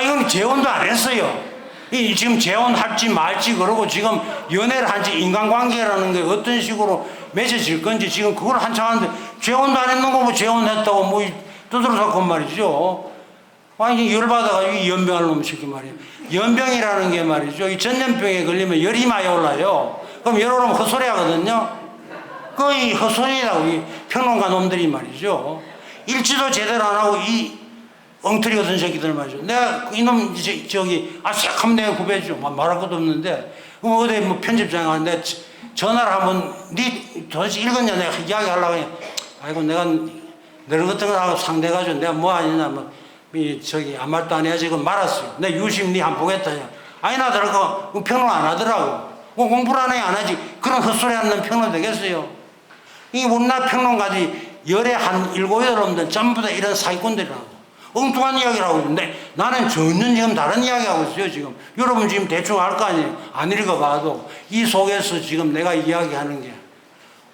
이건 재혼도 안 했어요. 지금 재혼할지 말지 그러고 지금 연애를 한지 인간관계라는 게 어떤 식으로 맺어질 건지 지금 그걸 한참 하는데 재혼도 안 했는 거 뭐 재혼했다고 뭐 두드러잡고 말이죠. 완전히 열받아가지고 이 연병할 놈 새끼 말이야. 연병이라는 게 말이죠. 이 전염병에 걸리면 열이 많이 올라요. 그럼 열 오르면 헛소리 하거든요. 거의 헛소리라고 이 평론가 놈들이 말이죠. 일지도 제대로 안 하고 이 엉터리 같은 새끼들 말이죠. 내가 이놈 새콤 내 후배죠. 말할 것도 없는데 어디 뭐 편집장에 갔는데 전화를 하면 니 도대체 읽었냐 내가 이야기하려고 그냥 아이고 내가 너희 같은 거 하고 상대가지고 내가 뭐 하느냐 뭐 아무 말도 안 해야지. 그건 말았어요. 내 유심 니 한번 보겠다. 아니 나더라고 평론 안 하더라고. 공부를 안 하지. 그런 헛소리 하는 평론 되겠어요. 이 우리나라 평론가들이 열에 한 7, 8놈들 전부 다 이런 사기꾼들이라고 엉뚱한 이야기를 하고 있는데 나는 전혀 지금 다른 이야기 하고 있어요. 지금 여러분 지금 대충 알 거 아니에요. 안 읽어봐도 이 속에서 지금 내가 이야기하는 게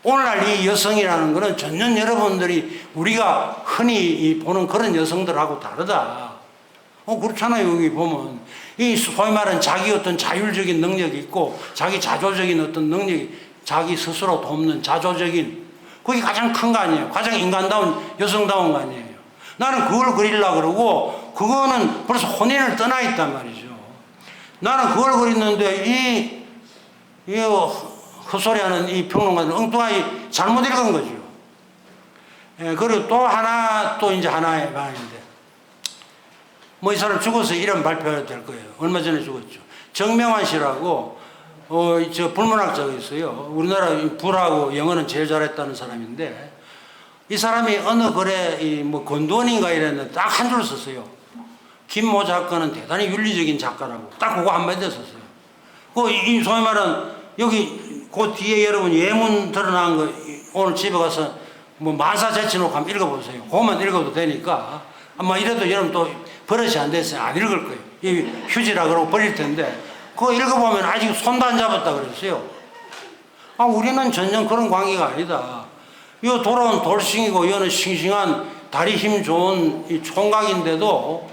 오늘날 이 여성이라는 거는 전혀 여러분들이 우리가 흔히 보는 그런 여성들하고 다르다. 그렇잖아요. 여기 보면 이 소위 말하는 자기 어떤 자율적인 능력이 있고 자기 자조적인 어떤 능력이 자기 스스로 돕는 자조적인 그게 가장 큰 거 아니에요. 가장 인간다운 여성다운 거 아니에요. 나는 그걸 그리려고 그러고 그거는 벌써 혼인을 떠나 있단 말이죠. 나는 그걸 그렸는데 이 헛소리하는 이 평론가는 엉뚱하게 잘못 읽은 거죠. 예, 그리고 또 하나 또 이제 하나의 말인데 뭐 이 사람 죽어서 이름 발표해야 될 거예요. 얼마 전에 죽었죠. 정명환 씨라고 저 불문학자가 있어요. 우리나라 불하고 영어는 제일 잘했다는 사람인데 이 사람이 어느 글에 뭐 권도원인가 이랬는데 딱 한 줄 썼어요. 김모 작가는 대단히 윤리적인 작가라고 딱 그거 한마디 썼어요. 이 소위 말은 여기 그 뒤에 여러분 예문 드러난 거 오늘 집에 가서 뭐 만사 제쳐놓고 한번 읽어보세요. 그것만 읽어도 되니까 아마 이래도 여러분 또 버릇이 안 됐어요. 안 읽을 거예요. 이 휴지라 그러고 버릴 텐데 그거 읽어보면 아직 손도 안 잡았다 그랬어요. 우리는 전혀 그런 관계가 아니다. 이 돌아온 돌싱이고 이거는 싱싱한 다리 힘 좋은 이 총각인데도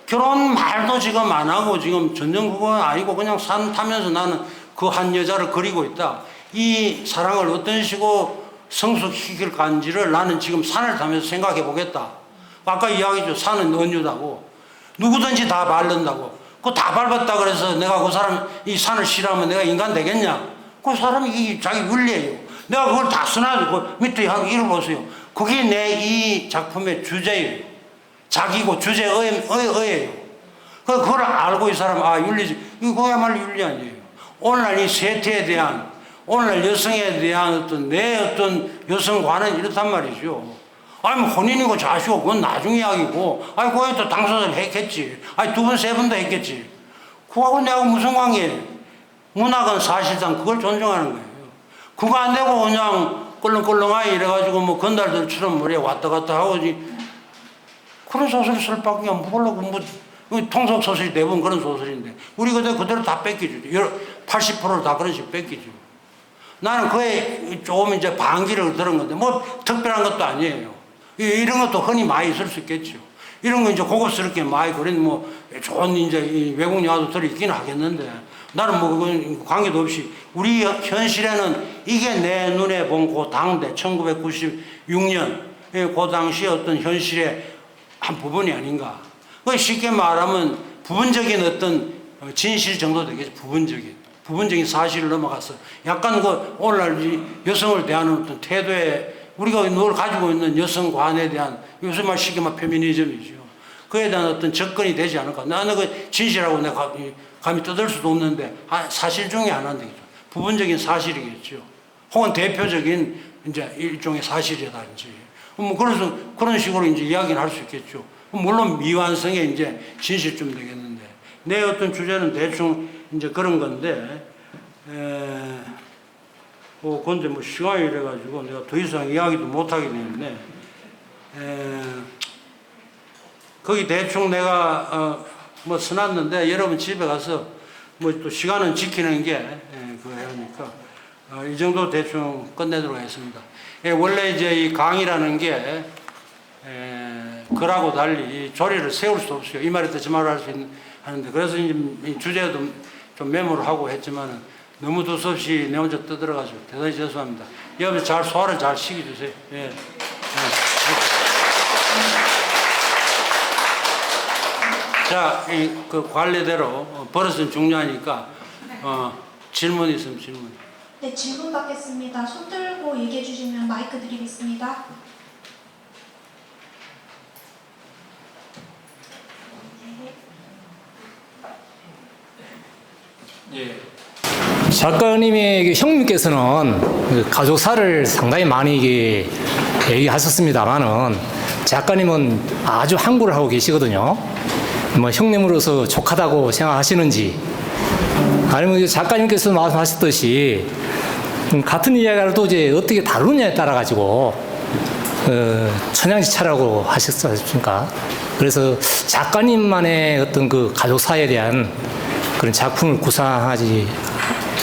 결혼 말도 지금 안 하고 지금 전혀 그건 아니고 그냥 산 타면서 나는 그 한 여자를 그리고 있다. 이 사랑을 어떤 식으로 성숙시킬 건지를 나는 지금 산을 타면서 생각해 보겠다. 아까 이야기죠. 산은 은유다고. 누구든지 다 밟는다고. 그거 다 밟았다 그래서 내가 그 사람 이 산을 싫어하면 내가 인간 되겠냐? 그 사람이 자기 윤리예요. 내가 그걸 다 써놔도 그 밑에 한 읽어보세요. 그게 내 이 작품의 주제예요. 자기고 주제의예요. 그걸 알고 이 사람 윤리지. 이거야말로 윤리 아니에요. 오늘날 이 세태에 대한 오늘날 여성에 대한 내 여성관은 이렇단 말이죠. 뭐 혼인이고 자시고 그건 나중 이야기고 그거에 또 당선을 했겠지. 두 번, 세 번도 했겠지. 그거하고 내하고 무슨 관계예요? 문학은 사실상 그걸 존중하는 거예요. 그거 안 되고 그냥 껄렁껄렁하게 이래가지고 뭐 건달들처럼 머리에 왔다 갔다 하고 그런 소설 쓸 밖에 모르고 통속 소설이 대부분 그런 소설인데 우리 그대로 다 뺏기죠. 80%를 다 그런 식으로 뺏기죠. 나는 그에 조금 이제 반기를 들은 건데 뭐 특별한 것도 아니에요. 이런 것도 흔히 많이 있을 수 있겠죠. 이런 거 이제 고급스럽게 많이 그런 뭐 좋은 이제 외국 영화도 들어있긴 하겠는데 나는 뭐 그건 관계도 없이 우리 현실에는 이게 내 눈에 본 그 당대 1996년 그 당시의 어떤 현실의 한 부분이 아닌가. 쉽게 말하면 부분적인 어떤 진실 정도 되겠죠. 부분적인 사실을 넘어가서 약간 오늘날 여성을 대하는 어떤 태도에 우리가 늘 가지고 있는 여성관에 대한 요즘 말 쉽게 말 페미니즘이죠. 그에 대한 어떤 접근이 되지 않을까. 나는 그 진실하고 내가 감히 뜯을 수도 없는데 사실 중에 하나인데 부분적인 사실이겠죠. 혹은 대표적인 이제 일종의 사실이라든지 뭐 그래서 그런 식으로 이제 이야기를 할 수 있겠죠. 물론 미완성의 이제 진실쯤 되겠는데 내 어떤 주제는 대충 이제 그런 건데 근데 뭐 시간이 이래가지고 내가 더 이상 이야기도 못하게 되는데 거기 대충 내가 뭐 써놨는데 여러분 집에 가서 뭐 또 시간은 지키는 게 그거 하니까 이 정도 대충 끝내도록 하겠습니다. 원래 이제 이 강의라는 게 글하고 달리 조리를 세울 수 없어요. 이 말에 저 말을 할 수 하는데 그래서 이제 이 주제도 좀 메모를 하고 했지만은 너무 두서없이 내 혼자 떠들어가지고 대단히 죄송합니다. 여러분 잘 소화를 잘 시켜주세요. 예. 자, 그 관례대로 버릇은 중요하니까 질문 있으면 질문. 네, 질문 받겠습니다. 손 들고 얘기해 주시면 마이크 드리겠습니다. 예. 작가님의 형님께서는 그 가족사를 상당히 많이 얘기하셨습니다만은 작가님은 아주 항구를 하고 계시거든요. 뭐 형님으로서 족하다고 생각하시는지 아니면 작가님께서 말씀하셨듯이 같은 이야기를 또 이제 어떻게 다루느냐에 따라 가지고 천양지차라고 하셨습니까? 그래서 작가님만의 어떤 그 가족사에 대한 그런 작품을 구상하지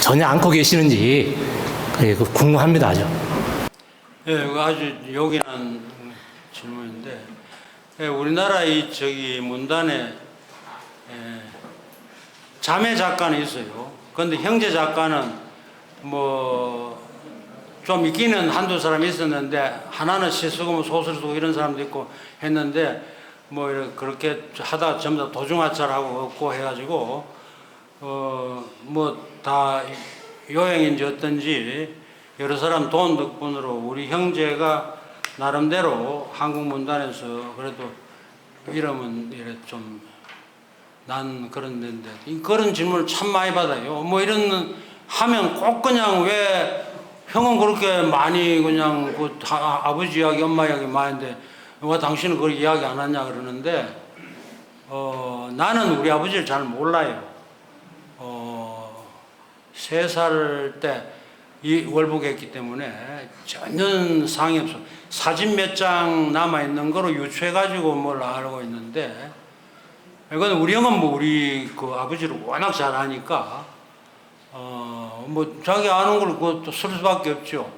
전혀 않고 계시는지 궁금합니다. 아주. 예, 아주 요긴한 질문인데 우리나라 문단에 자매 작가는 있어요. 그런데 형제 작가는 뭐 좀 있기는 한두 사람이 있었는데 하나는 시 쓰고 뭐 소설 쓰고 이런 사람도 있고 했는데 뭐 그렇게 하다가 전부 다 도중하차하고 없고 해가지고 뭐 다 요행인지 어떤지 여러 사람 도움 덕분으로 우리 형제가 나름대로 한국문단에서 그래도 이름은 이래 좀 난 그런 데인데 그런 질문을 참 많이 받아요. 뭐 이런 하면 꼭 그냥 왜 형은 그렇게 많이 그냥 그 아버지 이야기 엄마 이야기 많은데 왜 당신은 그걸 이야기 안 하냐 그러는데 나는 우리 아버지를 잘 몰라요. 3살 때 이 월북했기 때문에 전혀 상이 없어. 사진 몇 장 남아 있는 거로 유추해 가지고 뭘 알고 있는데 이건 우리 형은 뭐 우리 그 아버지를 워낙 잘 아니까 뭐 자기 아는 걸 그것도 쓸 수밖에 없죠.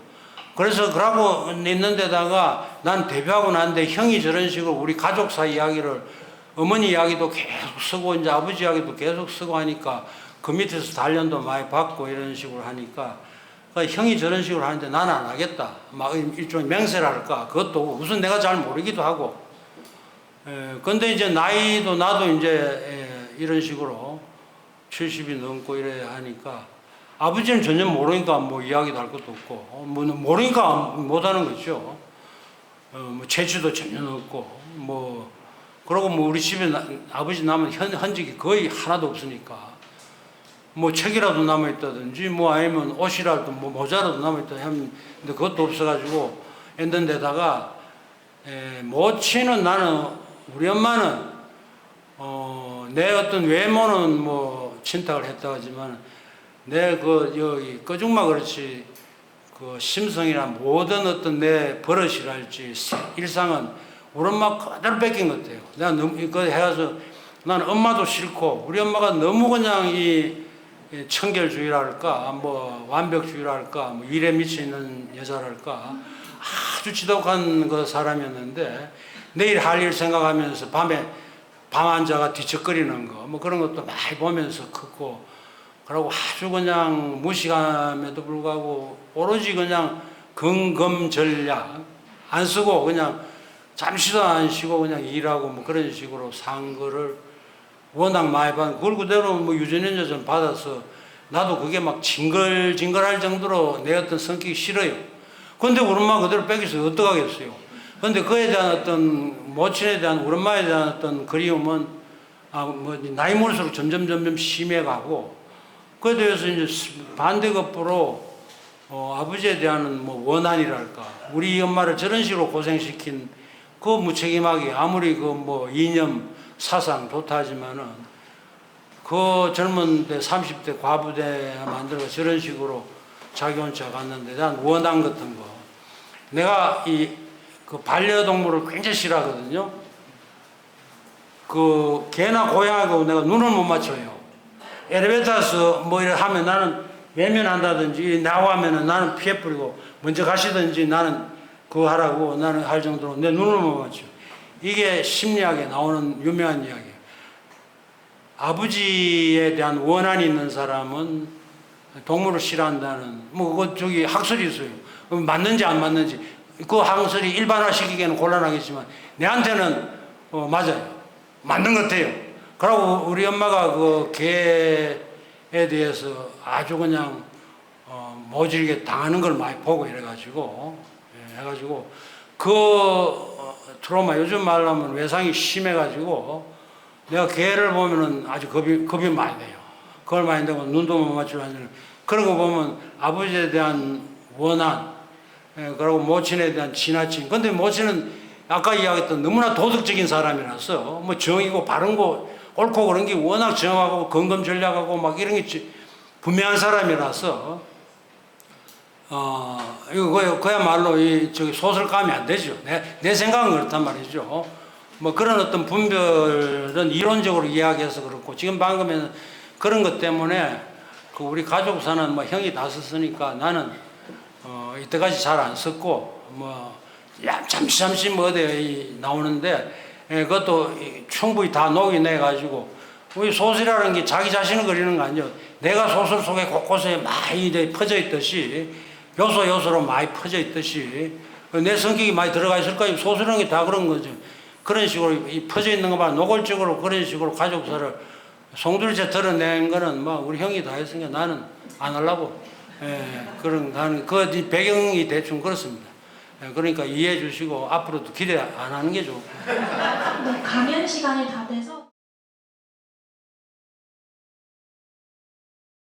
그래서 그러고 있는 데다가 난 데뷔하고 난데 형이 저런 식으로 우리 가족사 이야기를 어머니 이야기도 계속 쓰고 이제 아버지 이야기도 계속 쓰고 하니까 그 밑에서 단련도 많이 받고 이런 식으로 하니까 그러니까 형이 저런 식으로 하는데 나는 안 하겠다. 막 일종의 맹세랄까. 그것도 우선 내가 잘 모르기도 하고. 근데 이제 나이도 나도 이제 이런 식으로 70이 넘고 이래 하니까 아버지는 전혀 모르니까 뭐 이야기도 할 것도 없고 뭐 모르니까 못 하는 거죠. 뭐 재주도 전혀 없고 뭐 그러고 뭐 우리 집에 아버지 남은 흔적이 거의 하나도 없으니까 뭐 책이라도 남아있다든지 뭐 아니면 옷이라도 뭐 모자라도 남아있다 하면 근데 그것도 없어가지고 했는데다가 모친은 나는 우리 엄마는 내 어떤 외모는 뭐 친탁을 했다 하지만 내 그 여기 꺼죽마 그렇지 그 심성이나 모든 어떤 내 버릇이랄지 일상은 우리 엄마 그대로 뺏긴 것 같아요. 내가 너무 이거 해가서 나는 엄마도 싫고 우리 엄마가 너무 그냥 이 청결주의랄까 뭐 완벽주의랄까 뭐 일에 미치는 여자랄까 아주 지독한 그 사람이었는데 내일 할 일 생각하면서 밤에 밤 앉아가 뒤척거리는 거 뭐 그런 것도 많이 보면서 컸고 그러고 아주 그냥 무식함에도 불구하고 오로지 그냥 근검전략 안 쓰고 그냥 잠시도 안 쉬고 그냥 일하고 뭐 그런 식으로 산 거를 워낙 많이 받은 그걸 그대로 뭐 유전인자전 받아서 나도 그게 막 징글징글할 정도로 내 어떤 성격이 싫어요. 근데 우리 엄마 그대로 뺏겨서 어떡하겠어요. 근데 그에 대한 어떤 모친에 대한 우리 엄마에 대한 어떤 그리움은 뭐 나이 먹을수록 점점 심해가고 그에 대해서 이제 반대급부로 아버지에 대한 뭐 원한이랄까 우리 엄마를 저런 식으로 고생시킨 그 무책임하게 아무리 그 뭐 이념 사상 좋다 하지만은 그 젊은 때 30대 과부대 만들어 저런 식으로 자기 혼자 갔는데 난 원한 같은 거 내가 그 반려동물을 굉장히 싫어하거든요. 그 개나 고양이하고 내가 눈을 못 맞춰요. 엘리베이터에서 뭐 이래 하면 나는 외면한다든지 나오면은 나는 피해 뿌리고 먼저 가시든지 나는 그거 하라고 나는 할 정도로 내 눈을 못 맞춰. 이게 심리학에 나오는 유명한 이야기예요. 아버지에 대한 원한이 있는 사람은 동물을 싫어한다는 뭐 그거 저기 학설이 있어요. 맞는지 안 맞는지 그 학설이 일반화시키기에는 곤란하겠지만 내한테는 맞아요. 맞는 것 같아요. 그러고 우리 엄마가 그 개에 대해서 아주 그냥 모질게 당하는 걸 많이 보고 이래가지고 해가지고 그 트라우마 요즘 말로 하면 외상이 심해가지고 내가 개를 보면은 아주 겁이 많이 돼요. 그걸 많이 되고 눈도 못 맞추고 하는 그런 거 보면 아버지에 대한 원한 그리고 모친에 대한 지나친 근데 모친은 아까 이야기했던 너무나 도덕적인 사람이라서 뭐 정이고 바른 거 옳고 그런 게 워낙 정하고 건강 전략하고 막 이런 게 분명한 사람이라서 이거 그야말로 저기 소설감이 안 되죠. 내 생각은 그렇단 말이죠. 뭐 그런 어떤 분별은 이론적으로 이야기해서 그렇고 지금 방금에는 그런 것 때문에 그 우리 가족사는 뭐 형이 다 썼으니까 나는 이때까지 잘 안 썼고 뭐 잠시 뭐 어디 나오는데 그것도 충분히 다 녹여내 가지고 우리 소설이라는 게 자기 자신을 그리는 거 아니죠. 내가 소설 속에 곳곳에 많이 퍼져 있듯이 요소로 많이 퍼져 있듯이 내 성격이 많이 들어가 있을까요? 소수라는 게 다 그런 거죠. 그런 식으로 이 퍼져 있는 거 봐. 노골적으로 그런 식으로 가족사를 송두리째 드러낸 거는 뭐 우리 형이 다 했으니까 나는 안 하려고. 나는 그 배경이 대충 그렇습니다. 그러니까 이해해 주시고 앞으로도 기대 안 하는 게 좋고. 네, 강연 시간이 다 돼서